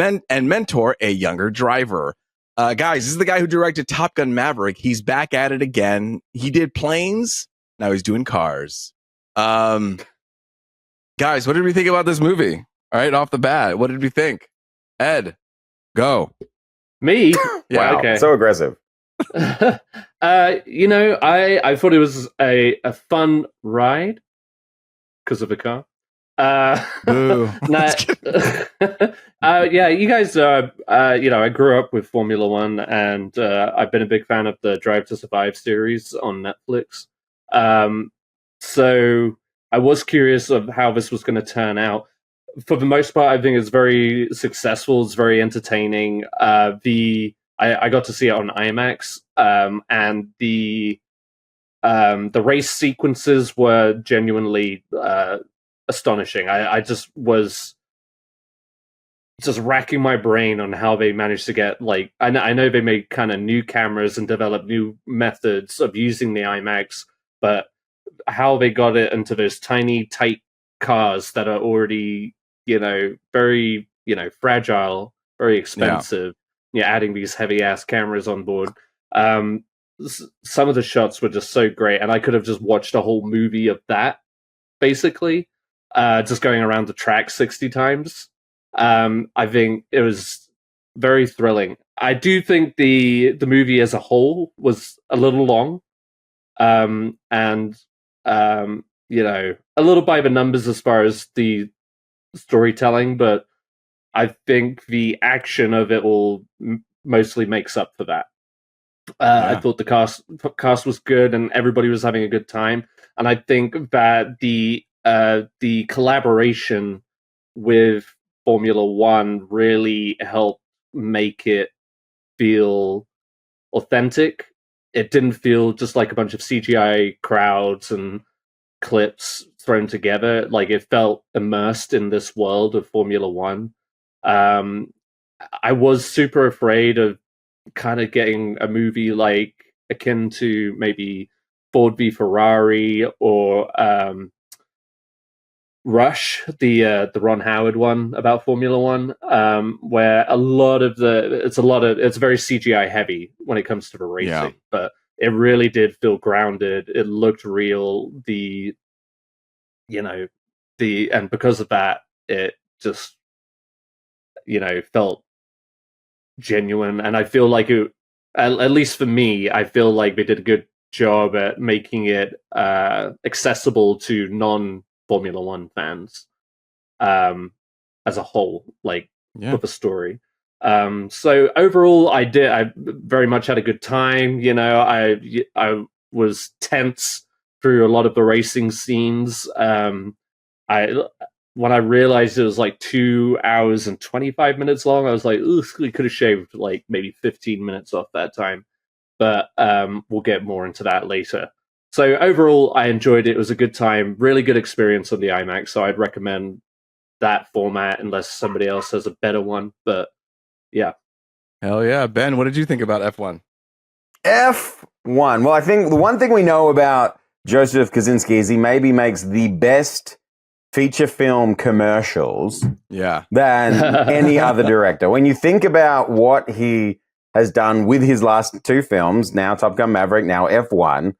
mentor a younger driver. Guys, this is the guy who directed Top Gun Maverick. He's back at it again. He did planes. Now he's doing cars. Guys, what did we think about this movie? All right, off the bat, what did we think? Ed, go. Me? Yeah, wow, okay. So aggressive. I thought it was a fun ride because of the car. Boo. Nah, you guys, I grew up with Formula One, and I've been a big fan of the Drive to Survive series on Netflix. So I was curious of how this was going to turn out. For the most part, I think it's very successful. It's very entertaining. I got to see it on IMAX, and the race sequences were genuinely astonishing. I just was just racking my brain on how they managed to get, like, I know they made kind of new cameras and developed new methods of using the IMAX, but how they got it into those tiny, tight cars that are already, very, fragile, very expensive. Adding these heavy ass cameras on board. Some of the shots were just so great, and I could have just watched a whole movie of that, basically, just going around the track 60 times. I think it was very thrilling. I do think the movie as a whole was a little long, and a little by the numbers as far as the storytelling, but I think the action of it all mostly makes up for that. I thought the cast was good, and everybody was having a good time. And I think that the collaboration with Formula One really helped make it feel authentic. It didn't feel just like a bunch of CGI crowds and clips thrown together. Like, it felt immersed in this world of Formula One. I was super afraid of kind of getting a movie like akin to maybe Ford v Ferrari or Rush, the Ron Howard one about Formula One, where it's very CGI heavy when it comes to the racing, but it really did feel grounded. It looked real. And because of that, it just felt genuine. And I feel like at least for me, I feel like they did a good job at making it accessible to non-Formula One fans as a whole, with the story. So overall, I very much had a good time. I was tense through a lot of the racing scenes. When I realized it was like 2 hours and 25 minutes long, I was like, "Ooh, we could have shaved like maybe 15 minutes off that time." But we'll get more into that later. So overall, I enjoyed it. It was a good time, really good experience on the IMAX. So I'd recommend that format unless somebody else has a better one. But yeah. Hell yeah. Ben, what did you think about F1? F1. Well, I think the one thing we know about Joseph Kosinski is he maybe makes the best feature film commercials than any other director. When you think about what he has done with his last two films, now Top Gun Maverick, now F1,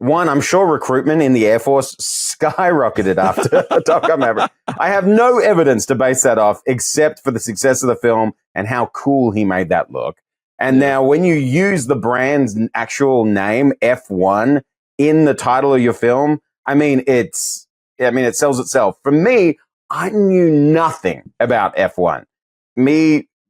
I'm sure recruitment in the Air Force skyrocketed after Top Gun Maverick. I have no evidence to base that off except for the success of the film and how cool he made that look. And now when you use the brand's actual name, F1, in the title of your film, it sells itself. For me, I knew nothing about F1.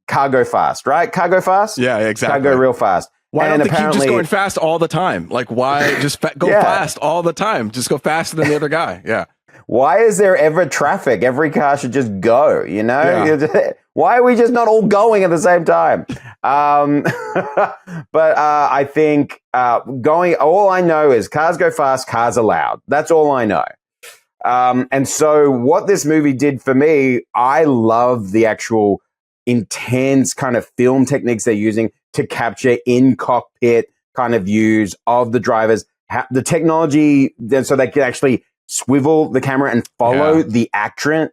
Cargo fast, right? Cargo fast? Yeah, exactly. Cargo real fast. Why don't they keep just going fast all the time? Like, why just go fast all the time? Just go faster than the other guy. Yeah. Why is there ever traffic? Every car should just go, Yeah. Why are we just not all going at the same time? But I think all I know is cars go fast, cars are loud. That's all I know. And so what this movie did for me, I love the actual intense kind of film techniques they're using to capture in cockpit kind of views of the drivers, the technology, so they can actually swivel the camera and follow the action.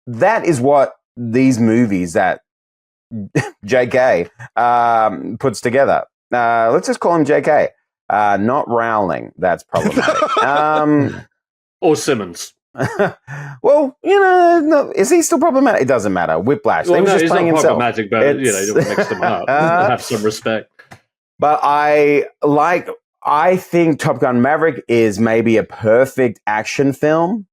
That is what these movies that JK puts together. Let's just call him JK, not Rowling. That's problematic. Or Simmons. Well, no, is he still problematic? It doesn't matter. Whiplash. Well, he was just playing himself. Problematic, but don't mix them up. Have some respect. But I think Top Gun Maverick is maybe a perfect action film.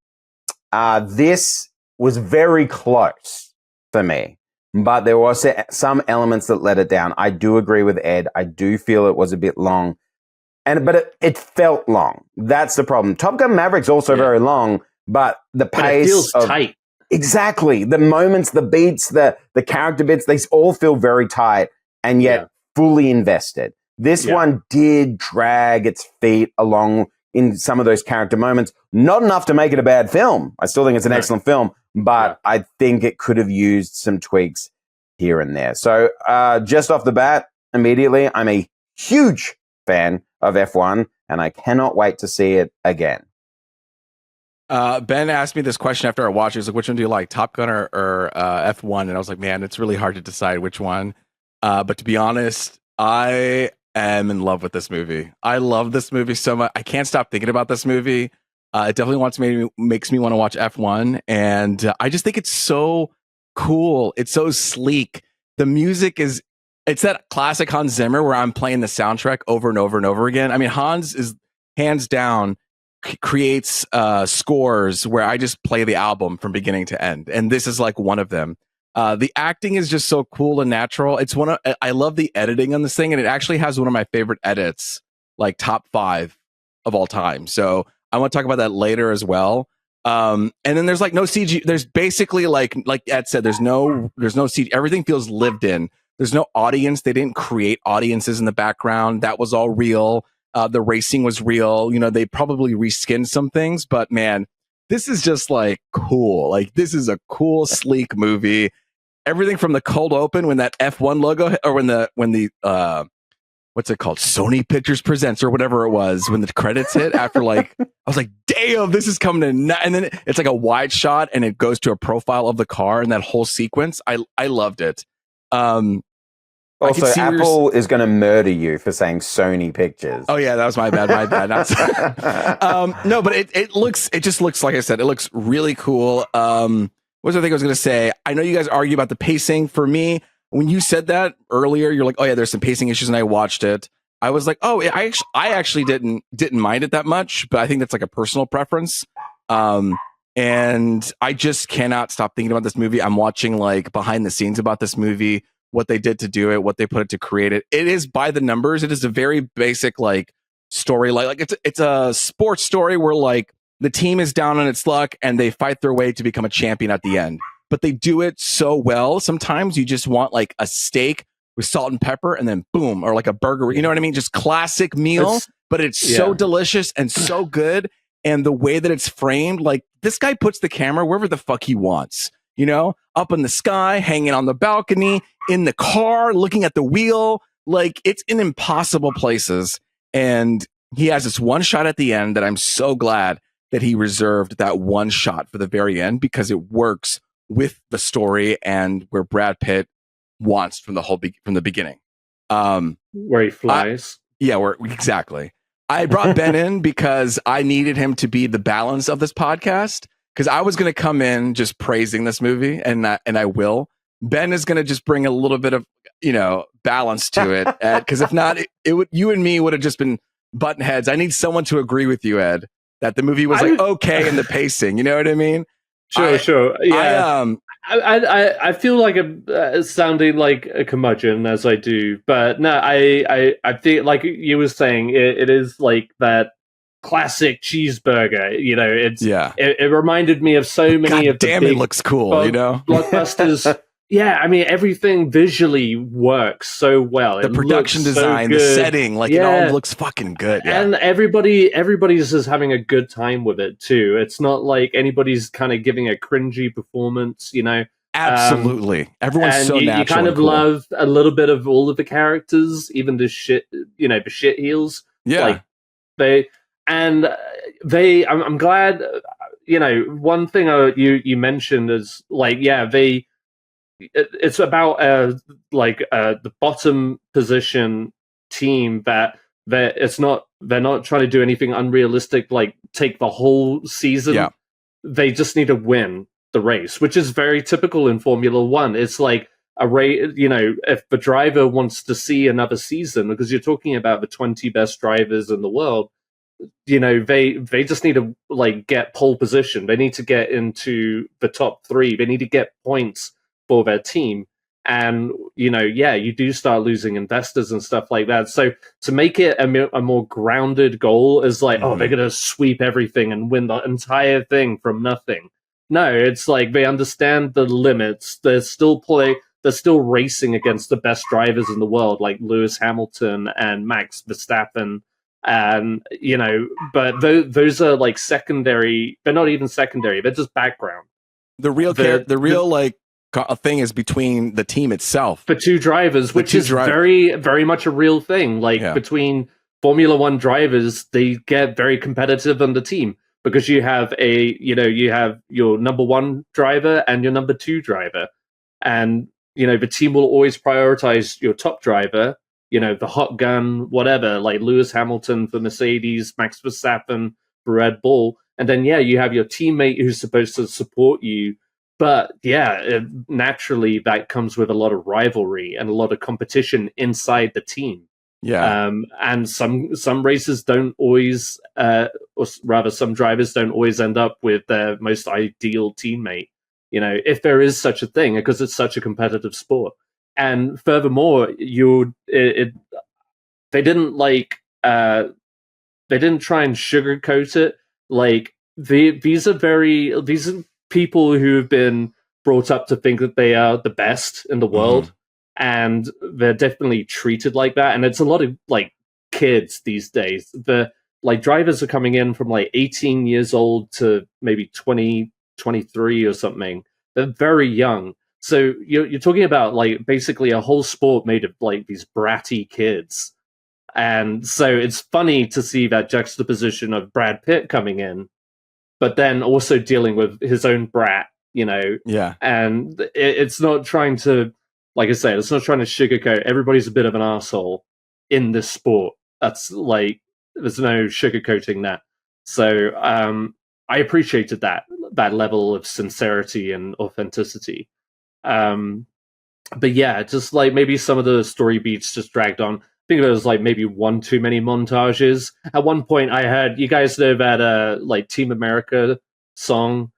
This was very close for me, but there were some elements that let it down. I do agree with Ed. I do feel it was a bit long, but it felt long. That's the problem. Top Gun Maverick's also very long, but the pace but it feels tight. Exactly. The moments, the beats, the character bits, they all feel very tight and yet fully invested. This one did drag its feet along in some of those character moments. Not enough to make it a bad film. I still think it's an excellent film, but I think it could have used some tweaks here and there. So just off the bat, immediately, I'm a huge fan of F1, and I cannot wait to see it again. Ben asked me this question after I watched it. He was like, which one do you like, Top Gun or F1? And I was like, man, it's really hard to decide which one. But to be honest, I am in love with this movie. I love this movie so much. I can't stop thinking about this movie. It definitely makes me want to watch F1. And I just think it's so cool. It's so sleek. The music it's that classic Hans Zimmer where I'm playing the soundtrack over and over and over again. I mean, Hans is hands down creates scores where I just play the album from beginning to end, and this is like one of them. The acting is just so cool and natural. I love the editing on this thing, and it actually has one of my favorite edits, like top 5 of all time. So I want to talk about that later as well. And then there's like no CG. There's basically like Ed said, there's no CG. Everything feels lived in. There's no audience. They didn't create audiences in the background. That was all real. The racing was real. You know, they probably reskinned some things, but man, this is just like cool. Like this is a cool, sleek movie. Everything from the cold open when that F1 logo, or when the what's it called? Sony Pictures Presents or whatever it was, when the credits hit after like, I was like, damn, this is coming in. And then it's like a wide shot and it goes to a profile of the car and that whole sequence. I loved it. Also, Apple is going to murder you for saying Sony Pictures. Oh yeah, that was my bad. No, but it just looks, like I said, it looks really cool. What was the thing I was going to say? I know you guys argue about the pacing. For me, when you said that earlier, you're like, oh yeah, there's some pacing issues, and I watched it. I was like, oh, I actually didn't mind it that much, but I think that's like a personal preference. And I just cannot stop thinking about this movie. I'm watching like behind the scenes about this movie, what they did to do it, what they put it to create it. It is by the numbers. It is a very basic like story. Like it's a sports story where like the team is down on its luck and they fight their way to become a champion at the end. But they do it so well. Sometimes you just want like a steak with salt and pepper and then boom, or like a burger. You know what I mean? Just classic meal, but it's so delicious and so good. And the way that it's framed, like this guy puts the camera wherever the fuck he wants. You know, up in the sky, hanging on the balcony, in the car, looking at the wheel. Like it's in impossible places. And he has this one shot at the end that I'm so glad that he reserved that one shot for the very end, because it works with the story and where Brad Pitt wants from the beginning. Where he flies. Exactly. I brought Ben in because I needed him to be the balance of this podcast. Because I was going to come in just praising this movie, and I will. Ben is going to just bring a little bit of, balance to it. Because if not, you and me would have just been button heads. I need someone to agree with you, Ed, that the movie was okay in the pacing. You know what I mean? Sure. Yeah. I feel like I'm sounding like a curmudgeon as I do, but no, I feel like you were saying it is like that classic cheeseburger. It reminded me of so many of the damn, big it looks cool, blockbusters. Yeah, I mean, everything visually works so well. The production design, the setting, it all looks fucking good. Yeah. And everybody's just having a good time with it too. It's not like anybody's kind of giving a cringy performance, Absolutely. Everyone's so natural. You kind of cool. love a little bit of all of the characters, even the shit, the shit heels. Yeah. I'm glad, one thing you mentioned is it's about the bottom position team that they're not trying to do anything unrealistic, like take the whole season. Yeah. They just need to win the race, which is very typical in Formula One. It's like a race, if the driver wants to see another season, because you're talking about the 20 best drivers in the world, they just need to like get pole position. They need to get into the top 3. They need to get points for their team. And, you do start losing investors and stuff like that. So to make it a more grounded goal is like, oh, they're going to sweep everything and win the entire thing from nothing. No, it's like they understand the limits. They're still racing against the best drivers in the world, like Lewis Hamilton and Max Verstappen. And, but those are like secondary. They're not even secondary. They're just background. The real thing is between the team itself. For 2 drivers, which is very, very much a real thing. Like between Formula One drivers, they get very competitive on the team because you have you have your number 1 driver and your number 2 driver. And, the team will always prioritize your top driver, the hot gun, whatever, like Lewis Hamilton for Mercedes, Max Verstappen for Red Bull. And then, you have your teammate who's supposed to support you. But naturally that comes with a lot of rivalry and a lot of competition inside the team. Yeah. And some races don't always, or rather some drivers don't always end up with their most ideal teammate, if there is such a thing, because it's such a competitive sport. And furthermore, they didn't try and sugarcoat it. Like these are people who have been brought up to think that they are the best in the world, and they're definitely treated like that. And it's a lot of like kids these days. The like drivers are coming in from like 18 years old to maybe 20, 23 or something. They're very young. So you're talking about like basically a whole sport made of like these bratty kids. And so it's funny to see that juxtaposition of Brad Pitt coming in, but then also dealing with his own brat, Yeah. And it's not trying to, like I said, it's not trying to sugarcoat. Everybody's a bit of an asshole in this sport. That's like, there's no sugarcoating that. So I appreciated that level of sincerity and authenticity. But yeah, just like maybe some of the story beats just dragged on. I think there was like maybe one too many montages. At one point I heard, you guys know that like Team America song,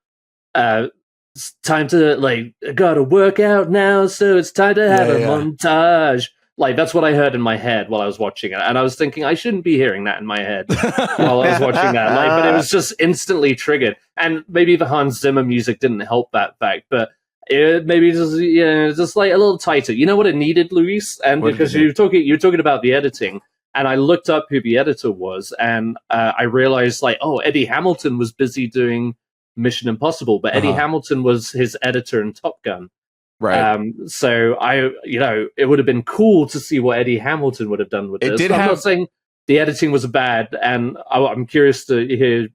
it's time to like, I gotta work out now, so it's time to have a montage. Like that's what I heard in my head while I was watching it, and I was thinking I shouldn't be hearing that in my head while I was watching that. Like, but it was just instantly triggered, and maybe the Hans Zimmer music didn't help that fact, but it maybe just like a little tighter. You know what it needed, Luis? And because you're talking about the editing, and I looked up who the editor was, and I realized like, oh, Eddie Hamilton was busy doing Mission Impossible, but Eddie Hamilton was his editor in Top Gun. Right. So it would have been cool to see what Eddie Hamilton would have done with this. I'm not saying the editing was bad, and I'm curious to hear,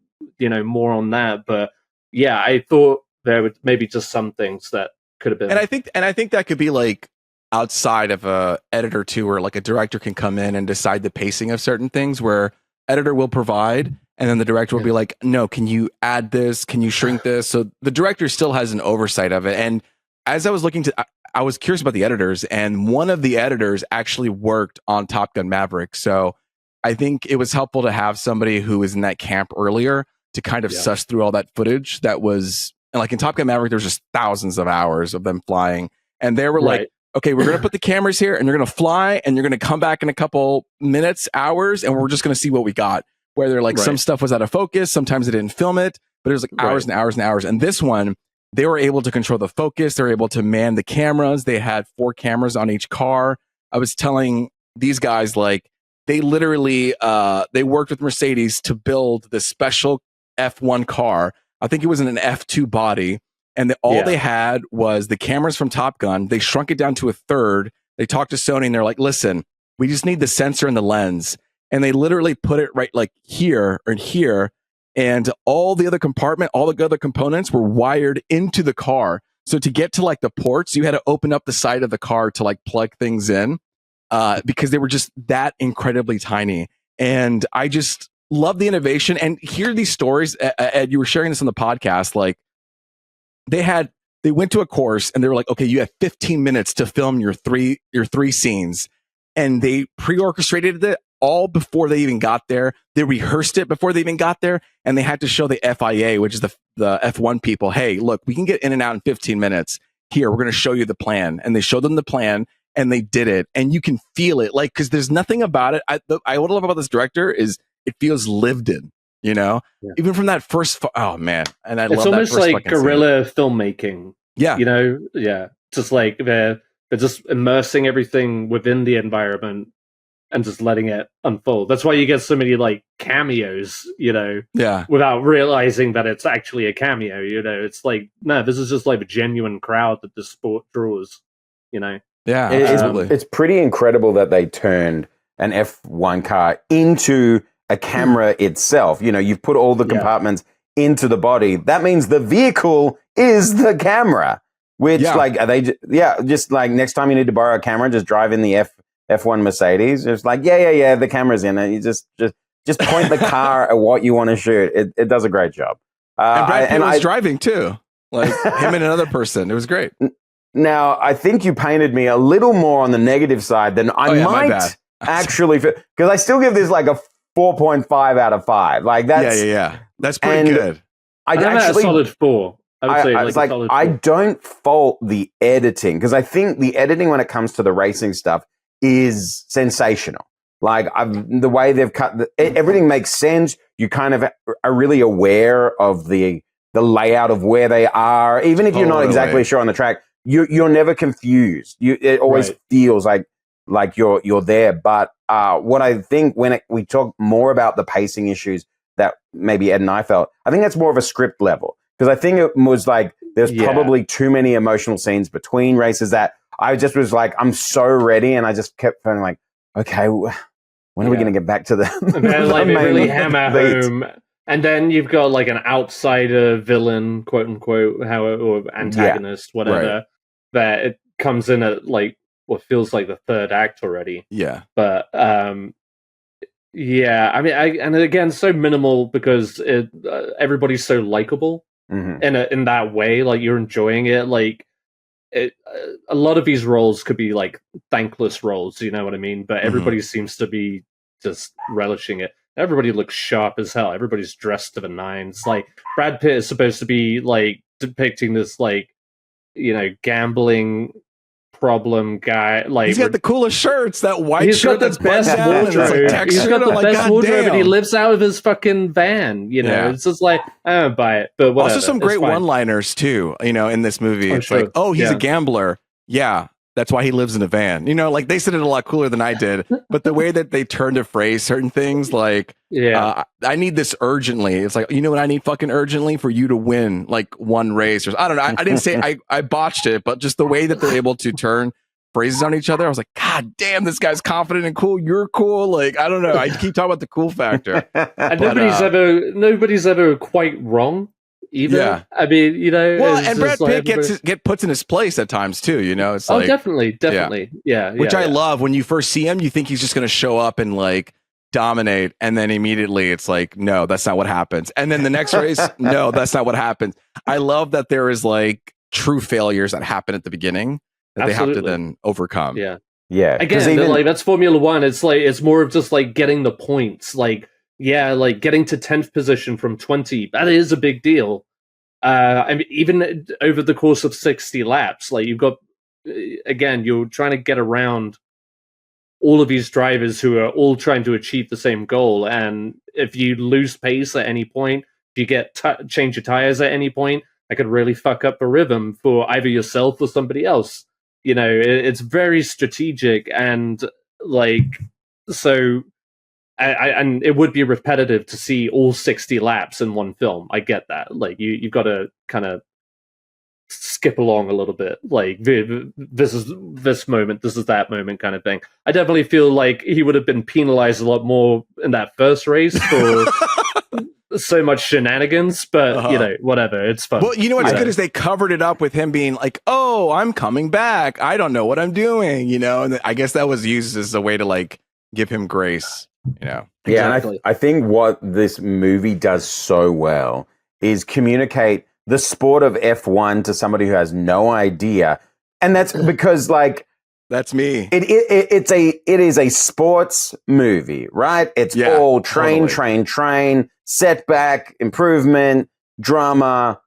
more on that. But yeah, I thought there would maybe just some things that could have been. And I think that could be like outside of a editor too, where like a director can come in and decide the pacing of certain things, where editor will provide, and then the director will be like, no, can you add this? Can you shrink this? So the director still has an oversight of it. And as I was looking to, I was curious about the editors, and one of the editors actually worked on Top Gun Maverick. So I think it was helpful to have somebody who was in that camp earlier to kind of suss through all that footage that was, and like in Top Gun Maverick, there's just thousands of hours of them flying. And they were like, okay, we're going to put the cameras here and you're going to fly and you're going to come back in a couple minutes, hours, and we're just going to see what we got. Where they're like, some stuff was out of focus. Sometimes they didn't film it, but it was like hours and hours and hours. And this one, they were able to control the focus. They were able to man the cameras. They had 4 cameras on each car. I was telling these guys, like, they literally, they worked with Mercedes to build this special F1 car. I think it was in an F2 body. And all they had was the cameras from Top Gun. They shrunk it down to a third. They talked to Sony and they're like, listen, we just need the sensor and the lens. And they literally put it right like here or here. And all the other components were wired into the car. So to get to like the ports, you had to open up the side of the car to like plug things in because they were just that incredibly tiny. And I just love the innovation. And hear these stories. Ed, you were sharing this on the podcast. Like they went to a course and they were like, okay, you have 15 minutes to film your three scenes. And they pre-orchestrated it all before they even got there. They rehearsed it before they even got there, and they had to show the FIA, which is the F1 people, hey, look, we can get in and out in 15 minutes. Here, we're going to show you the plan. And they showed them the plan, and they did it. And you can feel it, like, because there's nothing about it. What I love about this director is it feels lived in, you know? Yeah. Even from that first, oh, man. And I love that. It's almost like guerrilla filmmaking. Yeah. You know? Yeah. Just like they're just immersing everything within the environment and just letting it unfold. That's why you get so many like cameos, you know, without realizing that it's actually a cameo, you know. It's like, no, this is just like a genuine crowd that the sport draws, you know. Yeah, it's pretty incredible that they turned an F1 car into a camera itself. You know, you've put all the compartments into the body. That means the vehicle is the camera, which like, are they, just like next time you need to borrow a camera, just drive in the F1 Mercedes. It's like, the camera's in it. You just point the car at what you want to shoot. It does a great job. And Brad Pitt was driving too, like him and another person. It was great. Now, I think you painted me a little more on the negative side than I might actually, because I still give this like a 4.5 out of 5. Like that's that's pretty good. I actually a solid 4. I would say I don't fault the editing, because I think the editing when it comes to the racing stuff is sensational. Like the way they've cut everything makes sense. You kind of are really aware of the layout of where they are, even if you're not exactly sure on the track. You're never confused. It always feels like you're there. But what I think when we talk more about the pacing issues that maybe Ed and I felt, I think that's more of a script level, because I think it was like there's probably too many emotional scenes between races that I just was like, I'm so ready, and I just kept feeling like, okay, when are we going to get back to the? And then like they really hammer home. And then you've got like an outsider villain, quote unquote, or antagonist, whatever, that it comes in at like what feels like the third act already. Yeah. But I mean, and again, so minimal because everybody's so likable in that way. Like you're enjoying it. Like a lot of these roles could be like thankless roles, you know what I mean? But everybody seems to be just relishing it. Everybody looks sharp as hell. Everybody's dressed to the nines. Like Brad Pitt is supposed to be like depicting this like, you know, gambling problem guy. Like he's got the coolest shirts. That white he's shirt. Got the best wardrobe. He's got the best wardrobe, and he lives out of his fucking van. You know, it's just like I don't buy it. But whatever. Also, some great one-liners too. You know, in this movie, it's like, oh, he's a gambler. Yeah. That's why he lives in a van. You know, like they said it a lot cooler than I did. But the way that they turn to phrase certain things, like, I need this urgently. It's like, you know what I need fucking urgently? For you to win like one race. Or I don't know. I didn't say I botched it, but just the way that they're able to turn phrases on each other, I was like, God damn, this guy's confident and cool. You're cool. Like, I don't know. I keep talking about the cool factor. And nobody's ever quite wrong. Either. Yeah. I mean, you know. Well, and Brad Pitt puts in his place at times too. You know, it's like definitely. Yeah. Which I love. When you first see him, you think he's just going to show up and like dominate, and then immediately it's like, no, that's not what happens. And then the next race, no, that's not what happens. I love that there is like true failures that happen at the beginning that they have to then overcome. Yeah. Again, like that's Formula One. It's like it's more of just like getting the points, like. Yeah, like getting to 10th position from 20, that is a big deal. I mean, even over the course of 60 laps, like you've got, again, you're trying to get around all of these drivers who are all trying to achieve the same goal. And if you lose pace at any point, if you get change your tires at any point, that could really fuck up the rhythm for either yourself or somebody else. You know, it's very strategic and like, so... and it would be repetitive to see all 60 laps in one film. I get that. Like you've got to kind of skip along a little bit. Like this is this moment, this is that moment, kind of thing. I definitely feel like he would have been penalized a lot more in that first race for so much shenanigans. But you know, whatever. It's fun. Well, you know what's good is they covered it up with him being like, "Oh, I'm coming back. I don't know what I'm doing." You know, and I guess that was used as a way to like give him grace. You know, and I think what this movie does so well is communicate the sport of F1 to somebody who has no idea, and that's because like That's me. It is a sports movie, right? It's all train, setback, improvement, drama,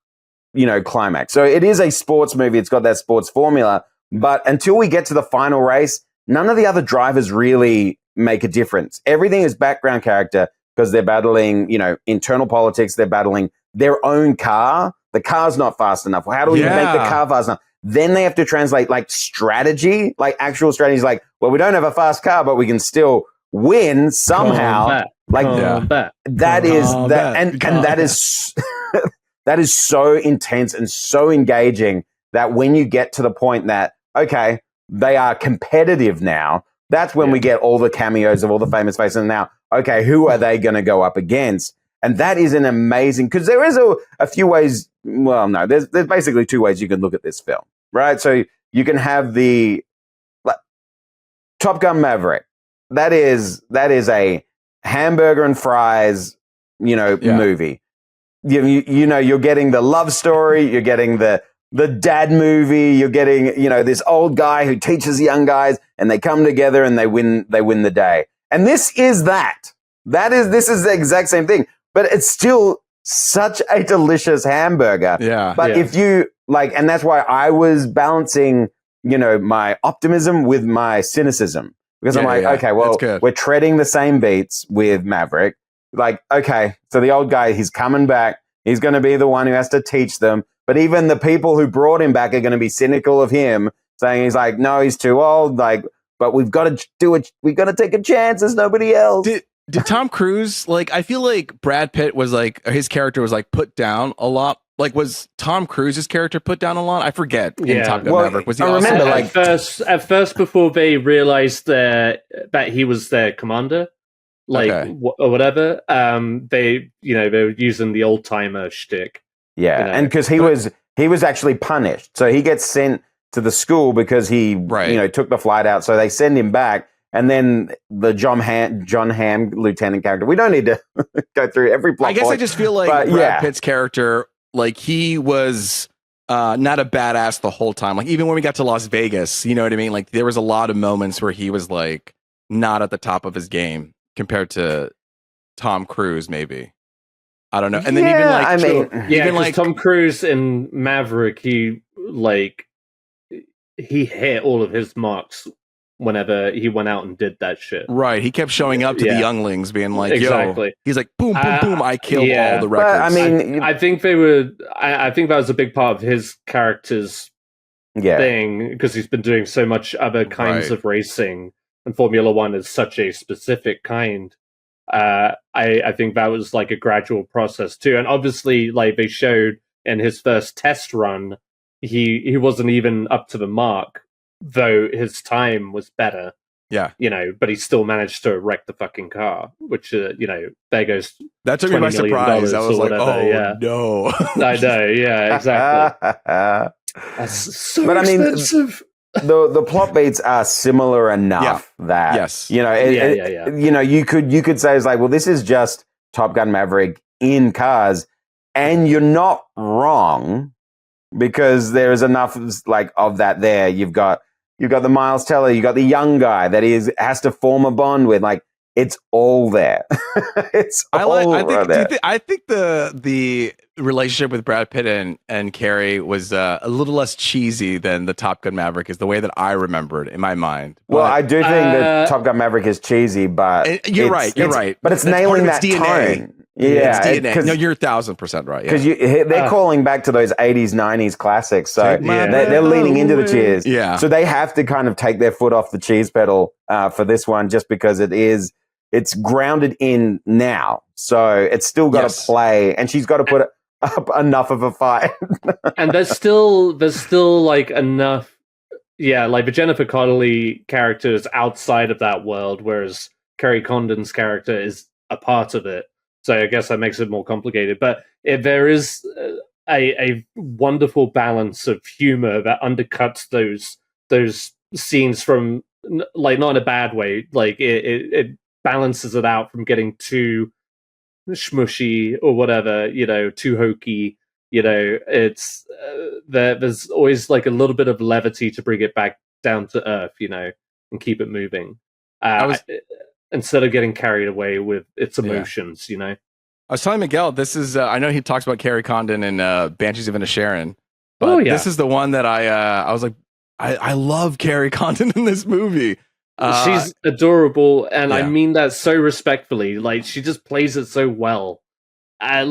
climax. So it is a sports movie. It's got that sports formula. But until we get to the final race, none of the other drivers really make a difference. Everything is background character because they're battling, internal politics. They're battling their own car. The car's not fast enough. How do we make the car fast enough? Then they have to translate strategy, actual strategies. Well, we don't have a fast car, but we can still win somehow. That is that is so intense and so engaging that when you get to the point that, okay, they are competitive now, that's when we get all the cameos of all the famous faces. And now, okay, who are they going to go up against? And that is an amazing, because there is a few ways. Well, no, there's basically two ways you can look at this film, right? So you can have the Top Gun Maverick. That is a hamburger and fries, movie. You're getting the love story. You're getting the dad movie. You're getting, this old guy who teaches young guys, and they come together and they win the day. And this is that. This is the exact same thing, but it's still such a delicious hamburger. Yeah. But if you and that's why I was balancing, my optimism with my cynicism, because I'm okay, well, we're treading the same beats with Maverick. Okay, so the old guy, he's coming back. He's going to be the one who has to teach them. But even the people who brought him back are going to be cynical of him, saying he's no, he's too old. But we've got to do it. We've got to take a chance. There's nobody else. Did Tom Cruise, I feel like Brad Pitt was his character was put down a lot. Was Tom Cruise's character put down a lot? I forget. In Top Gun Maverick. Was he remember at first before they realized that he was their commander, or whatever, they were using the old timer shtick. Yeah, and because he was actually punished, so he gets sent to the school because he took the flight out. So they send him back. And then the John Hamm lieutenant character. We don't need to go through every plot. I guess I just feel like Brad Pitt's character, he was not a badass the whole time. Even when we got to Las Vegas, you know what I mean? There was a lot of moments where he was not at the top of his game compared to Tom Cruise, maybe. I don't know. And then even Tom Cruise in Maverick, he hit all of his marks whenever he went out and did that shit. Right. He kept showing up to the younglings being exactly. Yo. He's boom, boom, boom. I killed all the records. But, I think they were, I think that was a big part of his character's thing, because he's been doing so much other kinds of racing, and Formula One is such a specific kind. I think that was a gradual process too. And obviously, they showed in his first test run, he wasn't even up to the mark, though his time was better. Yeah. But he still managed to wreck the fucking car, which, there goes. That took me by surprise. I was no. I know, yeah, exactly. That's so expensive. The plot beats are similar enough that you could say it's well, this is just Top Gun Maverick in cars, and you're not wrong, because there is enough of that there. You've got the Miles Teller, you got the young guy that has to form a bond with. It's all there. I think the relationship with Brad Pitt and Carrie was a little less cheesy than the Top Gun Maverick is the way that I remembered in my mind. Well, I do think that Top Gun Maverick is cheesy, but you're right. But it's nailing that tone. Yeah, it's DNA. No, you're 1,000% right. Because they're calling back to those 80s, 90s classics. So they're leaning into the cheers. Yeah. So they have to kind of take their foot off the cheese pedal for this one, just because it's grounded in now. So it's still got to play, and she's got to put up enough of a fight. And there's still enough. Yeah, the Jennifer Connelly character is outside of that world, whereas Kerry Condon's character is a part of it. So I guess that makes it more complicated. But there is a wonderful balance of humor that undercuts those scenes from, not in a bad way. It balances it out from getting too smushy or whatever, too hokey. It's there's always a little bit of levity to bring it back down to earth, and keep it moving. Instead of getting carried away with its emotions, I was telling Miguel, this is, I know he talks about Carrie Condon in Banshees of Inisherin, but this is the one that I was like, I love Carrie Condon in this movie. She's adorable, and I mean that so respectfully. Like, she just plays it so well. I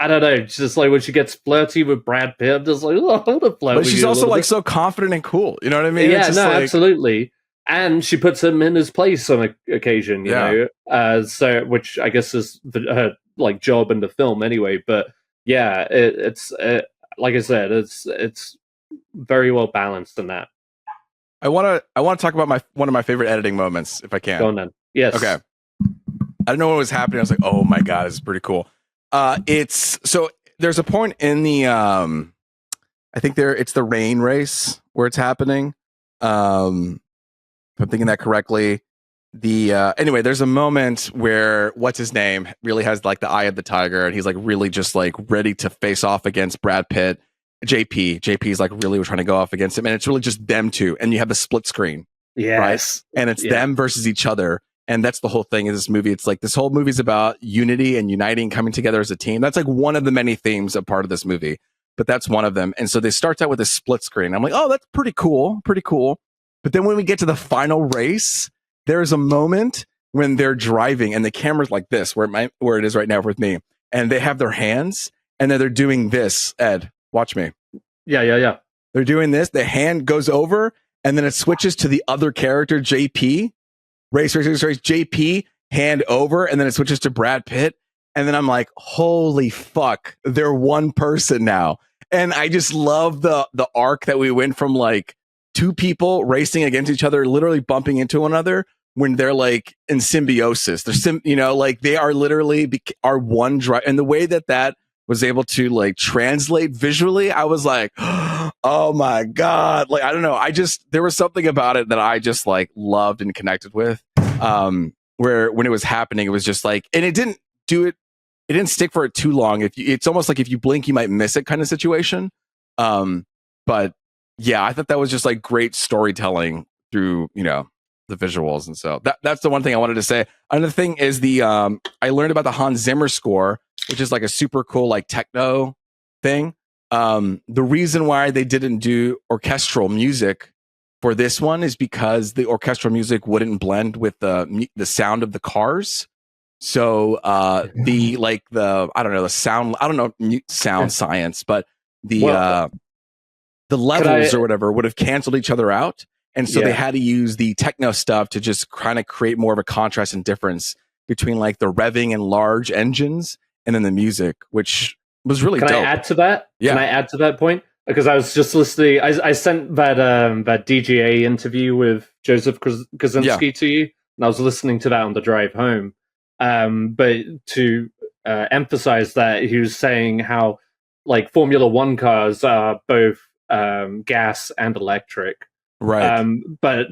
don't know, just like when she gets flirty with Brad Pitt, I'm just like, oh, I want to flirt but she's also like so confident and cool. You know what I mean? Yeah, absolutely. And she puts him in his place on occasion, you know. So, which I guess is her like job in the film anyway. But yeah, it's like I said, it's very well balanced in that. I want to talk about one of my favorite editing moments, if I can. Go on then. Yes. Okay. I don't know what was happening. I was like, oh my god, this is pretty cool. There's a point in the I think it's the rain race where it's happening. If I'm thinking that correctly. Anyway, there's a moment where what's his name really has like the eye of the tiger, and he's like really just like ready to face off against Brad Pitt. JP's like really trying to go off against him, and it's really just them two, and you have the split screen. Yes. Right? And it's them versus each other. And that's the whole thing in this movie. It's like this whole movie is about unity and uniting, coming together as a team. That's like one of the many themes of part of this movie, but that's one of them. And so they start out with a split screen. I'm like, oh, that's pretty cool. But then when we get to the final race, there's a moment when they're driving and the camera's like this, where it is right now with me. And they have their hands and then they're doing this. Ed, watch me. Yeah. They're doing this. The hand goes over and then it switches to the other character, JP. Race, JP, hand over, and then it switches to Brad Pitt. And then I'm like, holy fuck, they're one person now. And I just love the arc that we went from like two people racing against each other, literally bumping into one another when they're like in symbiosis. They're like they are literally are one drive. And the way that was able to like translate visually, I was like, oh my God. Like, I don't know. There was something about it that I just like loved and connected with. Where when it was happening, it was just like, and it didn't stick for it too long. It's almost like if you blink, you might miss it kind of situation. But yeah, I thought that was just like great storytelling through, the visuals. And so that's the one thing I wanted to say. Another thing is I learned about the Hans Zimmer score, which is like a super cool, like techno thing. The reason why they didn't do orchestral music for this one is because the orchestral music wouldn't blend with the sound of the cars. So I don't know sound science, but the levels or whatever would have canceled each other out. And so they had to use the techno stuff to just kind of create more of a contrast and difference between like the revving and large engines and then the music, which was really dope. Can I add to that? Yeah. Can I add to that point? Because I was just listening. I sent that DGA interview with Joseph Kosinski to you, and I was listening to that on the drive home. But to emphasize that, he was saying how like Formula One cars are both gas and electric. Right. But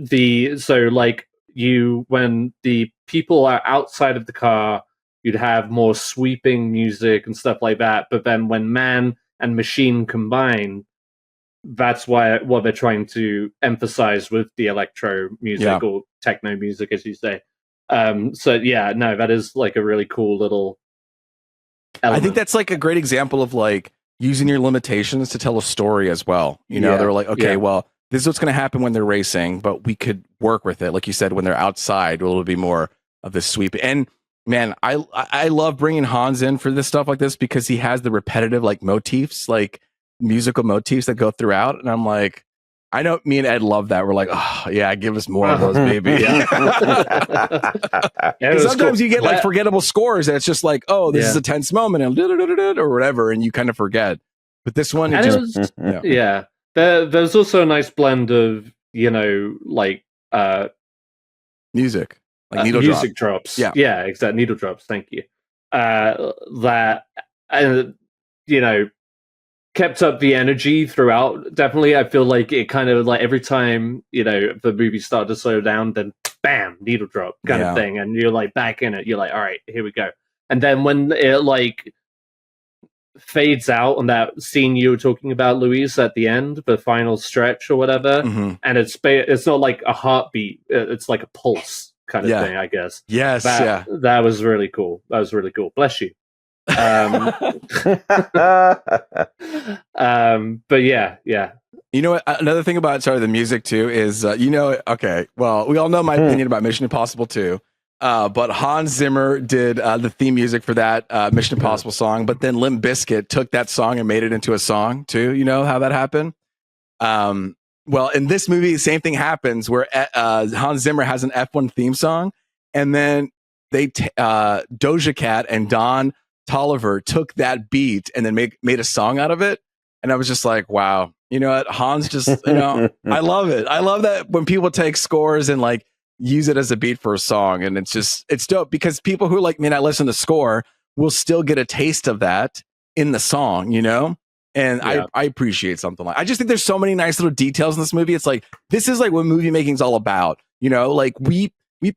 when the people are outside of the car, you'd have more sweeping music and stuff like that. But then when man and machine combine, that's what they're trying to emphasize with the electro music or techno music, as you say. That is like a really cool little element. I think that's like a great example of like using your limitations to tell a story as well. They're like, okay, well, this is what's going to happen when they're racing, but we could work with it. Like you said, when they're outside, it'll be more of the sweep. And man, I love bringing Hans in for this stuff like this because he has the repetitive like motifs, like musical motifs that go throughout. And I'm like, I know me and Ed love that. We're like, oh yeah, give us more of those, baby. Sometimes you get like forgettable scores and it's just like, oh, this is a tense moment and or whatever, and you kind of forget. But this one, there's also a nice blend of like music, like needle music drops. Yeah, exactly. Needle drops. Thank you. That kept up the energy throughout. Definitely, I feel like it kind of like every time the movie started to slow down, then bam, needle drop kind of thing, and you're like back in it. You're like, all right, here we go. And then when it like fades out on that scene you were talking about, Louise, at the end, the final stretch or whatever, and it's not like a heartbeat; it's like a pulse kind of thing, I guess. Yes, that was really cool. That was really cool. Bless you. But yeah. You know what? Another thing about the music too is okay. Well, we all know my opinion about Mission Impossible 2. But Hans Zimmer did the theme music for that Mission Impossible song, but then Limp Bizkit took that song and made it into a song too. You know how that happened? Well, in this movie, the same thing happens where Hans Zimmer has an F1 theme song, and then they Doja Cat and Don Toliver took that beat and then made a song out of it. And I was just like, wow, you know what? Hans just, I love it. I love that when people take scores and like use it as a beat for a song. And it's dope because people who like may not listen to score will still get a taste of that in the song, And I appreciate something like, I just think there's so many nice little details in this movie. It's like, this is like what movie making is all about. Like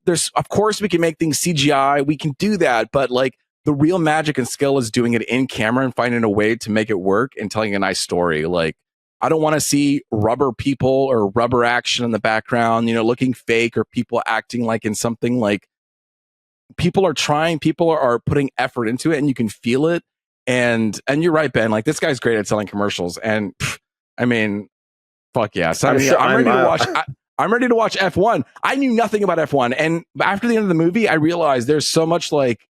there's, of course we can make things CGI. We can do that. But like the real magic and skill is doing it in camera and finding a way to make it work and telling a nice story. Like, I don't want to see rubber people or rubber action in the background, looking fake, or people acting like in something. Like, people are trying, people are putting effort into it, and you can feel it. And you're right, Ben. Like, this guy's great at selling commercials. And I mean, fuck yeah. So, I'm ready to watch. I'm ready to watch F1. I knew nothing about F1, and after the end of the movie, I realized there's so much like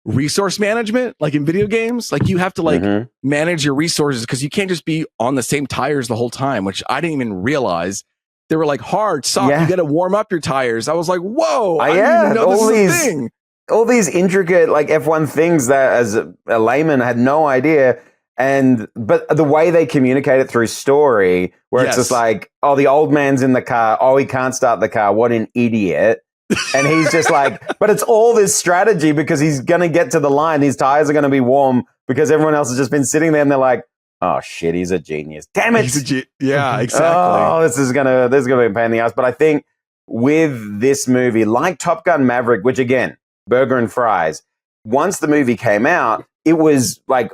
resource management, like in video games. Like, you have to like manage your resources because you can't just be on the same tires the whole time, which I didn't even realize. They were like hard, soft. You got to warm up your tires. I was like, whoa! I didn't even know this is a thing. All these intricate like F1 things that as a layman I had no idea. But the way they communicate it through story, where it's just like, oh, the old man's in the car. Oh, he can't start the car. What an idiot. And he's just like, but it's all this strategy because he's going to get to the line. His tires are going to be warm because everyone else has just been sitting there and they're like, oh shit, he's a genius. Damn it. Yeah, exactly. Oh, this is going to be a pain in the ass. But I think with this movie, like Top Gun Maverick, which again, burger and fries, once the movie came out, it was like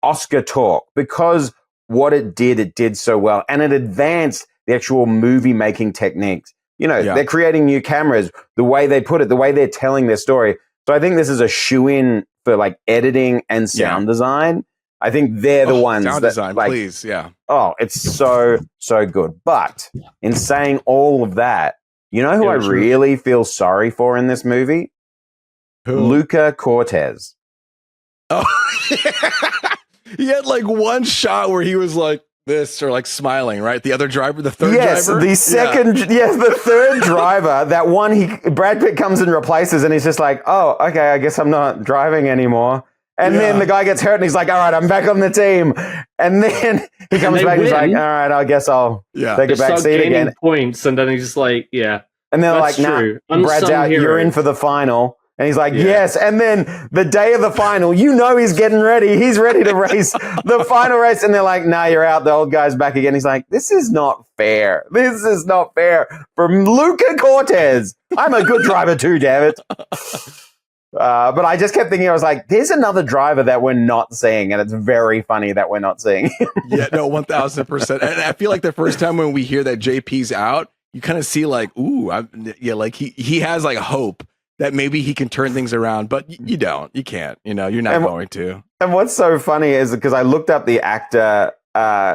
Oscar talk because what it did so well. And it advanced the actual movie making techniques. They're creating new cameras, the way they put it, the way they're telling their story. So I think this is a shoe-in for like editing and sound design. I think they're the ones sound that design, like, please. Yeah. Oh, it's so good. But in saying all of that, who I really feel sorry for in this movie? Who? Luca Cortez. Oh, he had like one shot where he was like this or like smiling, right? The other driver, the third driver? The second, the third driver, that one Brad Pitt comes and replaces and he's just like, oh, okay, I guess I'm not driving anymore. And then the guy gets hurt and he's like, all right, I'm back on the team. And then he comes back and he's like, all right, I guess I'll take a back seat again. Points, and then he's just like, yeah. And they're like, nah, Brad's out, you're in for the final. And he's like, yes. And then the day of the final, he's getting ready. He's ready to race the final race. And they're like, nah, you're out. The old guy's back again. He's like, this is not fair. This is not fair from Luca Cortez. I'm a good driver too, damn it. But I just kept thinking, I was like, there's another driver that we're not seeing. And it's very funny that we're not seeing. Yeah, no, 1000%. And I feel like the first time when we hear that JP's out, you kind of see like, ooh, like he has like hope that maybe he can turn things around, but you can't, you're not going to. And what's so funny is because I looked up the actor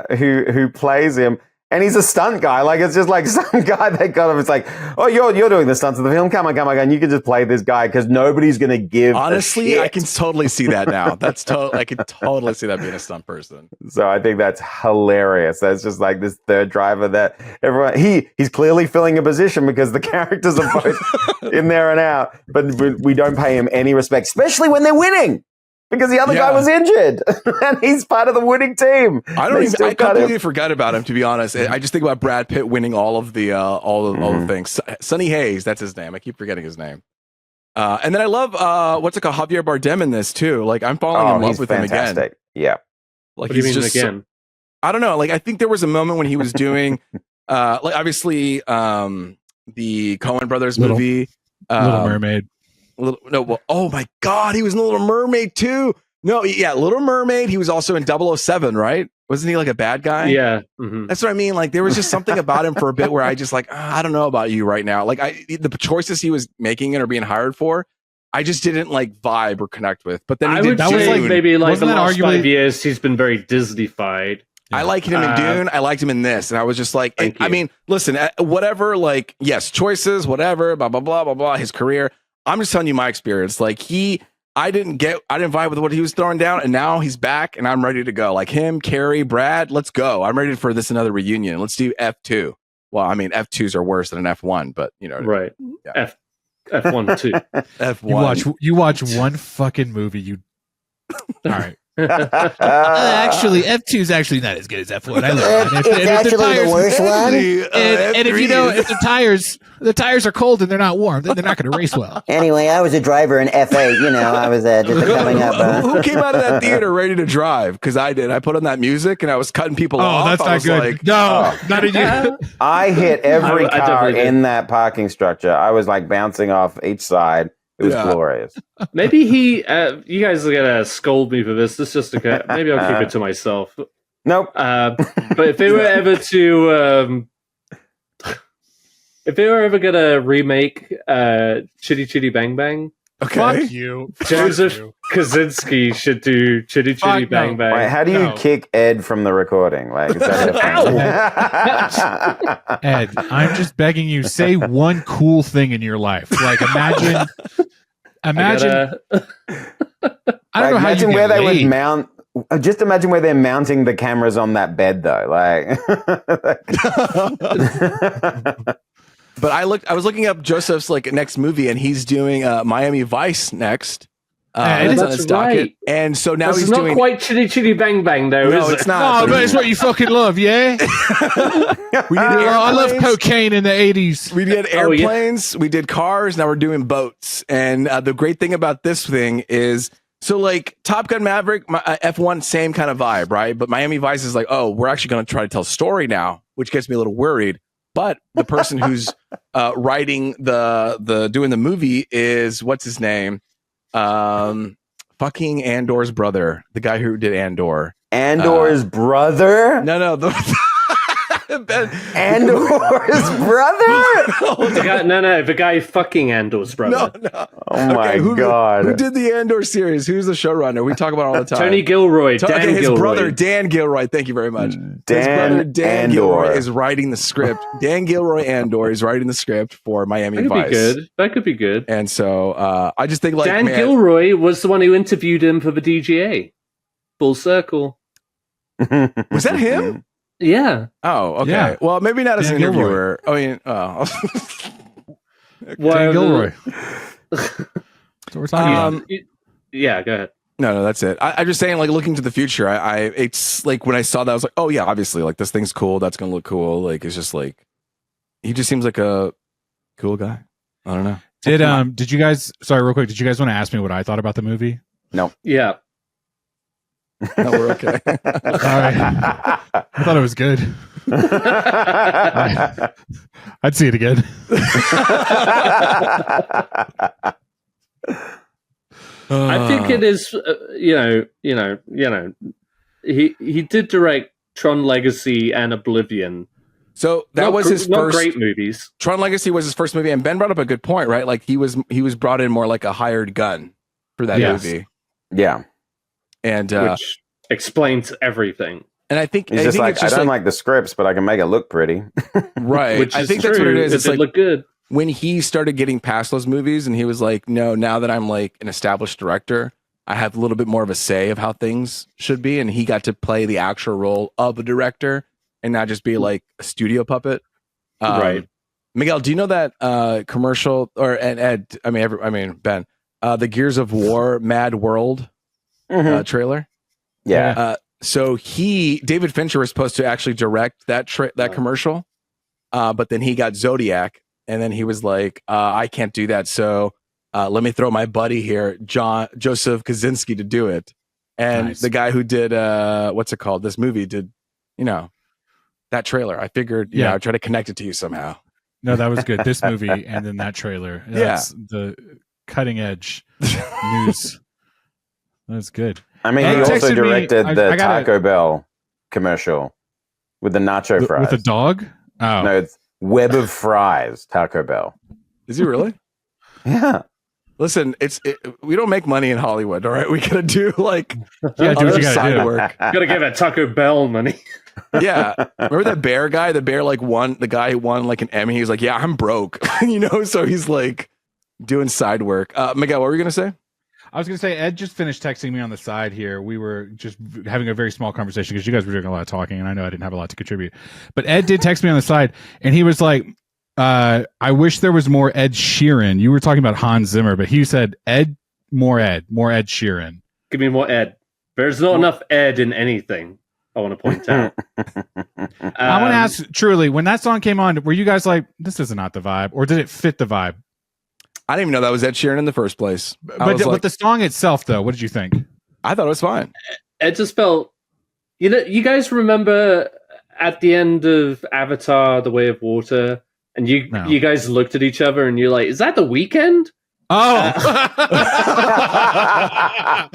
who plays him, and he's a stunt guy. Like, it's just like some guy that got him. It's like, oh, you're doing the stunts of the film. Come on. You can just play this guy because nobody's going to give Honestly, I can totally see that now. I can totally see that being a stunt person. So I think that's hilarious. That's just like this third driver that everyone, he's clearly filling a position because the characters are both in there and out, but we don't pay him any respect, especially when they're winning. Because the other guy was injured, and he's part of the winning team. I completely forgot about him, to be honest. I just think about Brad Pitt winning all of the all the things. Sonny Hayes, that's his name. I keep forgetting his name. And then I love what's it called, Javier Bardem in this too. Like, I'm falling in love with him again. Yeah. Like, he's just again. I don't know. Like, I think there was a moment when he was doing like obviously the Coen Brothers movie, Little Mermaid. Oh my God, he was in The Little Mermaid too. No, yeah, Little Mermaid. He was also in 007, right? Wasn't he like a bad guy? Yeah. That's what I mean. Like there was just something about him for a bit where I just like, I don't know about you right now. Like the choices he was making and or being hired for, I just didn't like vibe or connect with. But then I would say maybe like the last 5 years he's been very Disney-fied. I like him in Dune. I liked him in this, and I was just like, I mean, listen, whatever. Like, yes, choices, whatever, blah blah blah blah blah. His career. I'm just telling you my experience. Like I didn't vibe with what he was throwing down, and now he's back, and I'm ready to go. Like him, Carrie, Brad, let's go. I'm ready for this another reunion. Let's do F2. Well, I mean, F2s are worse than an F1, but you know, right? Yeah. F1 too. F1. You watch one fucking movie. You all right? Actually, F2 is actually not as good as F1. I love it. It's actually the worst one. And if you know, if the tires are cold and they're not warm, then they're not going to race well. Anyway, I was a driver in F8. You know, I was just coming up. Who came out of that theater ready to drive? Because I did. I put on that music and I was cutting people off. Oh, that's not good. Like, no, not in you. I hit every car in that parking structure. I was like bouncing off each side. It was glorious. Maybe you guys are gonna scold me for this. This is just maybe I'll keep it to myself. Nope. But if they were ever to, if they were ever gonna remake Chitty Chitty Bang Bang, Fuck you. Joseph Kosinski should do Chitty Chitty Bang Bang. Wait, how do you kick Ed from the recording? Like, is that Ed, I'm just begging you, say one cool thing in your life. Like imagine I don't know how imagine you where get they laid. would mount. Just imagine where they're mounting the cameras on that bed, though. Like, but I was looking up Joseph's like next movie, and he's doing Miami Vice next. That's right. And so now he's doing... not quite Chitty Chitty Bang Bang, though. No, is it's not. Oh, but it's what you fucking love, yeah. I love cocaine in the 80s. We did airplanes, we did cars, now we're doing boats. And the great thing about this thing is, so like Top Gun Maverick, F1, same kind of vibe, right? But Miami Vice is like, oh, we're actually going to try to tell a story now, which gets me a little worried. But the person who's writing the doing the movie is, what's his name? Fucking Andor's brother, the guy who did Andor. Andor's brother? No, Andor's brother? The guy fucking Andor's brother. No. Oh my God. Who did the Andor series? Who's the showrunner? We talk about it all the time. Tony Gilroy. His brother, Dan Gilroy. Thank you very much. His brother, Dan Gilroy, is writing the script. Dan Gilroy Andor is writing the script for Miami Vice. That could be good. And so I just think like Dan Gilroy was the one who interviewed him for the DGA. Full circle. Was that him? Yeah. Oh, okay. Yeah. Well, maybe not as an interviewer. I mean, Dan Gilroy. So we're talking yeah, go ahead. No, that's it. I'm just saying, like, looking to the future, it's like when I saw that, I was like, oh yeah, obviously, like this thing's cool. That's gonna look cool. Like, it's just like he just seems like a cool guy. I don't know. Did you guys? Sorry, real quick. Did you guys want to ask me what I thought about the movie? No. Yeah. No, we're okay. All right. I thought it was good. I'd see it again. I think it is. He did direct Tron Legacy and Oblivion. So that was his not first great movies. Tron Legacy was his first movie, and Ben brought up a good point, right? Like he was brought in more like a hired gun for that movie. Yeah. And which explains everything. And I think he's just like, I don't like the scripts, but I can make it look pretty. Right. Which I think true. that's what it is. It's it like look good. When he started getting past those movies and he was like, no, now that I'm like an established director, I have a little bit more of a say of how things should be. And he got to play the actual role of a director and not just be like a studio puppet. Right. Miguel, do you know that commercial Ben, the Gears of War Mad World trailer? Yeah. So David Fincher was supposed to actually direct that commercial, but then he got Zodiac, and then he was like, I can't do that, so let me throw my buddy here, Joseph Kosinski, to do it. And the guy who did what's it called? This movie did, that trailer. I figured, I'd try to connect it to you somehow. No, that was good. This movie and then that trailer. That's the cutting edge news. That's good. I mean, he also directed the Taco Bell commercial with the nacho fries. With a dog? Oh. No, it's Web of Fries, Taco Bell. Is he really? Yeah. Listen, we don't make money in Hollywood, all right? We gotta do do what you gotta do. Work. Gotta give it Taco Bell money. Yeah. Remember that bear guy? The bear won, the guy who won like an Emmy. He was like, yeah, I'm broke. So he's like doing side work. Miguel, what were you gonna say? I was going to say, Ed just finished texting me on the side here. We were just having a very small conversation because you guys were doing a lot of talking, and I know I didn't have a lot to contribute. But Ed did text me on the side, and he was like, I wish there was more Ed Sheeran. You were talking about Hans Zimmer, but he said, more Ed Sheeran. Give me more Ed. There's not enough Ed in anything, I want to point out. I want to ask, truly, when that song came on, were you guys like, this is not the vibe, or did it fit the vibe? I didn't even know that was Ed Sheeran in the first place. But the song itself, though, what did you think? I thought it was fine. It just felt, you guys remember at the end of Avatar: The Way of Water, and you guys looked at each other and you're like, "Is that The Weeknd?" Oh,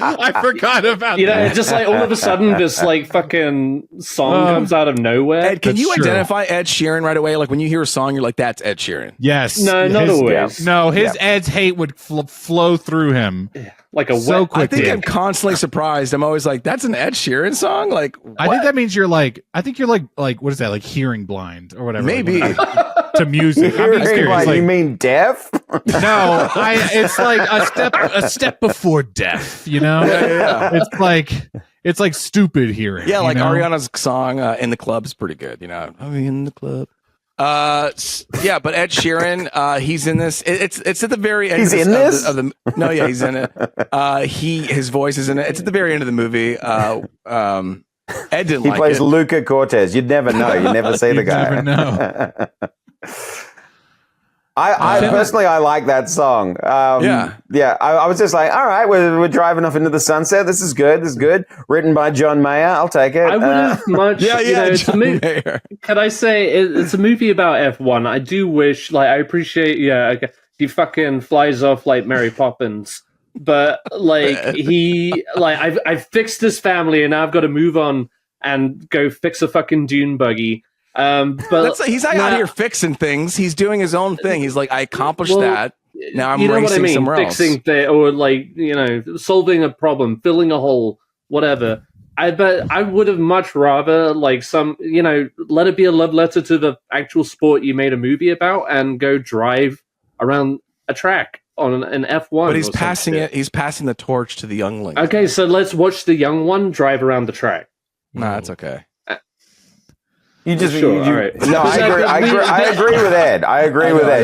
I forgot about that. It's just like all of a sudden this like fucking song comes out of nowhere. Ed, can you identify Ed Sheeran right away? Like when you hear a song, you're like, "That's Ed Sheeran." Yes. No, not always. No, his Ed's hate would flow through him like a so wet. quick. I think I'm constantly surprised. I'm always like, "That's an Ed Sheeran song." Like, what? I think that means you're like, what is that? Like hearing blind or whatever. Maybe. To music. Hearing blind, like, you mean deaf? No, it's like a step before death, Yeah. It's like stupid hearing. Yeah, like Ariana's song "In the Club" is pretty good. I'm in the club. Yeah, but Ed Sheeran, he's in this. It's at the very end. He's in this. No, yeah, he's in it. His voice is in it. It's at the very end of the movie. Ed didn't like it. He plays Luca Cortez. You'd never know. You never see the guy. Never know. I personally, I like that song. I was just like, all right, we're driving off into the sunset. This is good. Written by John Mayer. I'll take it. I would have much. It's a Mayer. Can I say it's a movie about F1? I do wish, I appreciate. Yeah, okay, he fucking flies off like Mary Poppins, but I've fixed this family and now I've got to move on and go fix a fucking dune buggy. But he's not out here fixing things. He's doing his own thing. He's like, I accomplished that. Now I'm racing somewhere else. Fixing or solving a problem, filling a hole, whatever. I bet I would have much rather let it be a love letter to the actual sport you made a movie about and go drive around a track on an F1. But he's passing it. He's passing the torch to the youngling. Okay, so let's watch the young one drive around the track. Nah, that's okay. All right. No, I agree with Ed.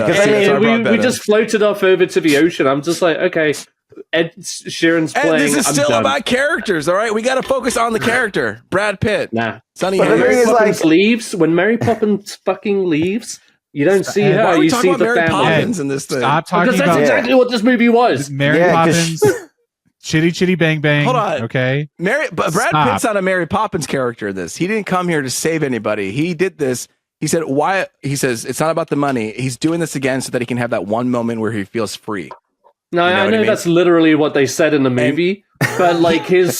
Because we just floated off over to the ocean. I'm just like, okay, Ed Sheeran's playing. This is still about characters, all right? We got to focus on the character. Brad Pitt. Nah. Sonny But the thing is, Poppins leaves. When Mary Poppins fucking leaves, you don't see her. Why are we you talking see about the Mary family. Poppins in this thing? Stop talking Because that's about exactly what this movie was. Mary Poppins. Chitty chitty bang bang. Hold on. Okay. Brad Pitt's not a Mary Poppins character in this. He didn't come here to save anybody. He did this. He said, why? He says, it's not about the money. He's doing this again so that he can have that one moment where he feels free. No, I know that's literally what they said in the movie, but his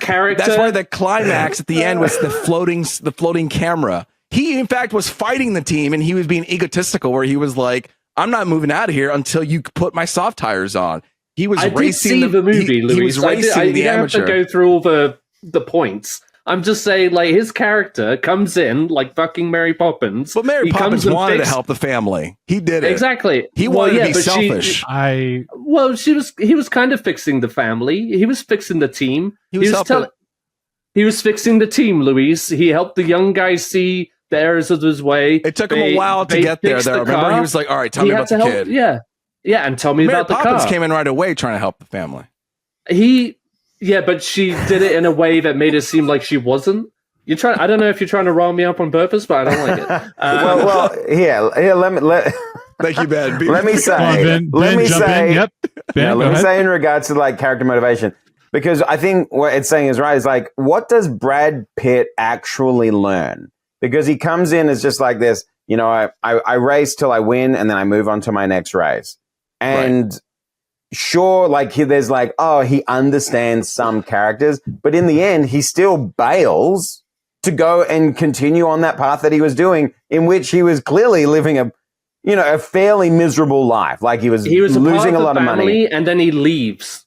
character. That's why the climax at the end was the floating camera. He, in fact, was fighting the team and he was being egotistical where he was like, I'm not moving out of here until you put my soft tires on. He was racing the movie, Louis. He was racing the amateur. You don't have to go through all the points. I'm just saying, his character comes in like fucking Mary Poppins. But Mary Poppins wanted to help the family. He did it. Exactly. He wanted to be selfish. He was kind of fixing the family. He was fixing the team. He was fixing the team, Louise. He helped the young guys see the errors of his way. It took him a while to get there, though. Remember, he was like, all right, tell me about the kid. Yeah, and tell me about the car. Mary Poppins came in right away trying to help the family. Yeah, but she did it in a way that made it seem like she wasn't. I don't know if you're trying to rile me up on purpose, but I don't like it. Here, let Thank you, Ben. Let me say, let me say in regards to character motivation, because I think what it's saying is right. Is what does Brad Pitt actually learn? Because he comes in as just like this, I race till I win and then I move on to my next race. And sure, like there's like, oh, he understands some characters, but in the end, he still bails to go and continue on that path that he was doing, in which he was clearly living a fairly miserable life. Like he was losing a lot of money, and then he leaves.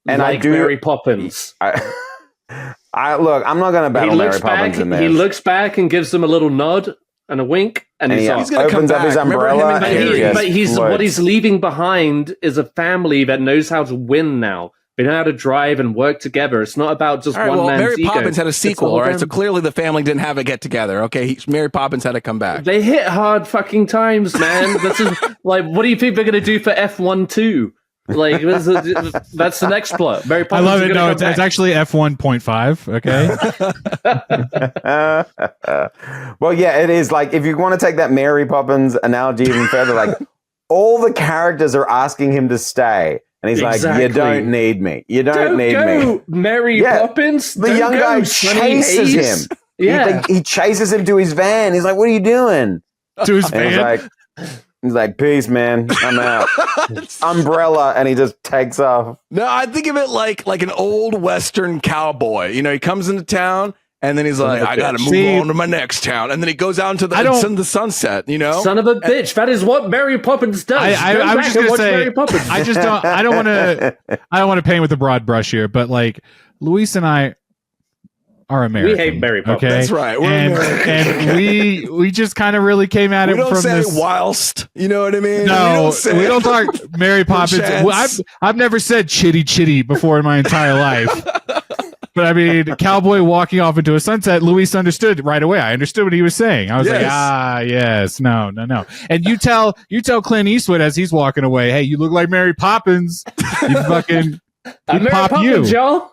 And like Mary Poppins. Look, I'm not going to battle Mary Poppins in this. He looks back and gives them a little nod and a wink, and he's going to come back. His umbrella. What he's leaving behind is a family that knows how to win now. They know how to drive and work together. It's not about just one man's Mary ego. Poppins had a sequel, all right? So clearly the family didn't have a get together. Okay, Mary Poppins had to come back. They hit hard fucking times, man. This is like, what do you think they're going to do for F1 2? Like that's the next plot. Mary Poppins. I love it. No, it's actually F1.5. Okay. Well, yeah, it is. Like if you want to take that Mary Poppins analogy even further, like all the characters are asking him to stay, and he's like, "You don't need me. You don't need me." Mary Poppins. The young guy chases him. Yeah, he chases him to his van. He's like, "What are you doing?" To his van. He's like, peace, man. I'm out. Umbrella, and he just takes off. No, I think of it like an old Western cowboy. You know, he comes into town, and then he's like, I got to move on to my next town. And then he goes out into the sunset, you know? Son of a bitch. That is what Mary Poppins does. I was just going to say, I don't want to paint with a broad brush here, but like, Luis and I are American. We hate Mary Poppins. Okay? That's right. We're American. And we just kind of really came at it from this. We don't say whilst, you know what I mean? No, we don't talk Mary Poppins. I've never said chitty chitty before in my entire life. But I mean, cowboy walking off into a sunset, Luis understood right away. I understood what he was saying. I was like, yes, no. And you tell Clint Eastwood as he's walking away, hey, you look like Mary Poppins. You fucking Mary pop Poppins, you. y'all.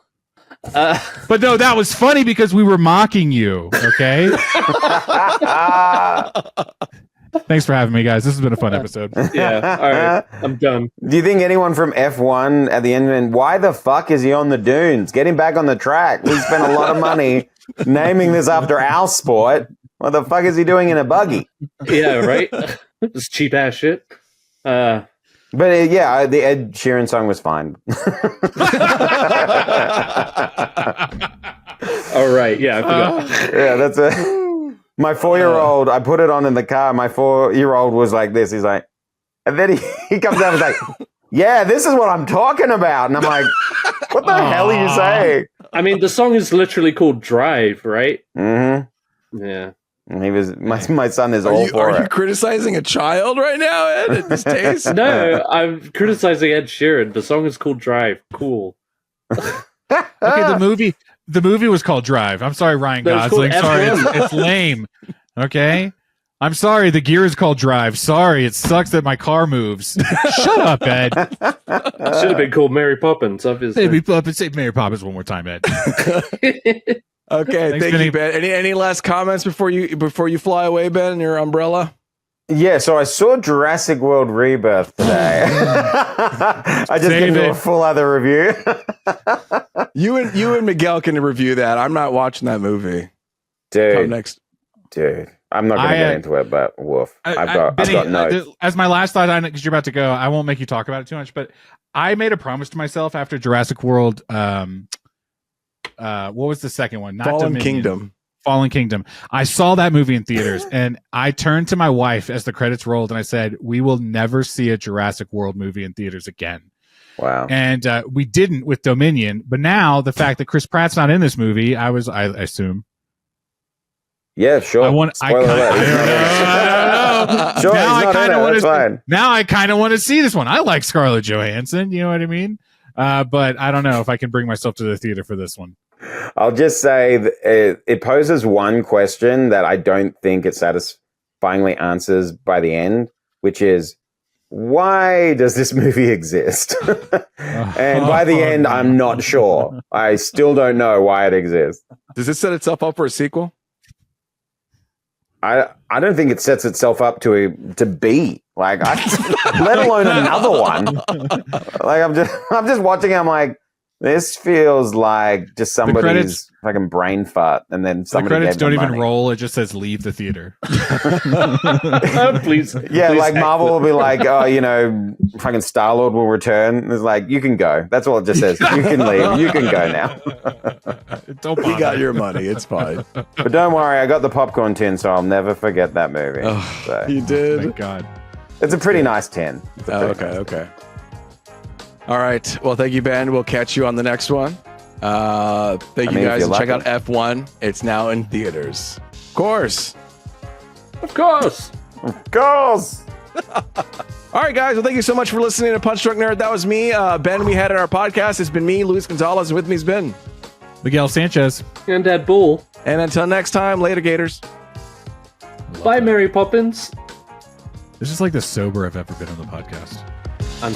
But no, that was funny because we were mocking you. Okay. Thanks for having me, guys. This has been a fun episode. Yeah. All right. I'm done. Do you think anyone from F1 at the end, and why the fuck is he on the dunes? Get him back on the track. We spent a lot of money naming this after our sport. What the fuck is he doing in a buggy? Yeah, right? This cheap ass shit. But the Ed Sheeran song was fine. All right, yeah, I forgot. Yeah, that's it. My 4-year-old, I put it on in the car. My 4-year-old was like this. He's like, and then he comes out and was like, yeah, this is what I'm talking about. And I'm like, what the hell are you saying? I mean, the song is literally called Drive, right? Mm-hmm. Yeah. And he was my son is all for it. Are you criticizing a child right now, Ed? At this taste? No, I'm criticizing Ed Sheeran. The song is called Drive. Cool. Okay, the movie was called Drive. I'm sorry, Ryan Gosling. Sorry, it's lame. Okay, I'm sorry. The gear is called Drive. Sorry, it sucks that my car moves. Shut up, Ed. Should have been called Mary Poppins, obviously. Say Mary Poppins one more time, Ed. Okay, thank you, Ben. Any last comments before you fly away, Ben, in your umbrella? Yeah, so I saw Jurassic World Rebirth today. I just gave you a full other review. You and Miguel can review that. I'm not watching that movie. Dude, next. Dude, I'm not going to get into it, but woof. I've got notes. As my last thought, because you're about to go, I won't make you talk about it too much, but I made a promise to myself after Jurassic World. What was the second one? Not Fallen Dominion. Kingdom. Fallen Kingdom. I saw that movie in theaters, and I turned to my wife as the credits rolled, and I said, "We will never see a Jurassic World movie in theaters again." Wow. And we didn't with Dominion, but now the fact that Chris Pratt's not in this movie, I assume. Yeah, sure. I don't know. Sure, now I kind of want to see this one. I like Scarlett Johansson. You know what I mean? But I don't know if I can bring myself to the theater for this one. I'll just say it poses one question that I don't think it satisfyingly answers by the end, which is, why does this movie exist? And by the end, I'm not sure. I still don't know why it exists. Does it set itself up for a sequel? I don't think it sets itself up to be like, let alone another one. Like I'm just watching it, I'm like, This feels like just somebody's fucking brain fart, and then somebody the credits gave them don't even money. roll. It just says leave the theater. Please. Yeah, please like Marvel will be like, oh, you know, fucking Star-Lord will return. It's like, you can go. That's all it just says. You can leave. You can go now. Don't You bother. got your money. It's fine. But don't worry, I got the popcorn tin, so I'll never forget that movie. Oh, So, you did? Thank God. it's a pretty nice 10. It's a Oh, pretty nice okay. All right. Well, thank you, Ben. We'll catch you on the next one. Thank you guys. if you're Check out lucky. F1. It's now in theaters. Of course. Of course. Girls! All right, guys. Well, thank you so much for listening to Punch Drunk Nerd. That was me. Ben, we had in our podcast. It's been me, Luis Gonzalez. With me has been Miguel Sanchez. And Dad Bull. And until next time, later, Gators. Bye, Mary Poppins. This is like the sober I've ever been on the podcast. And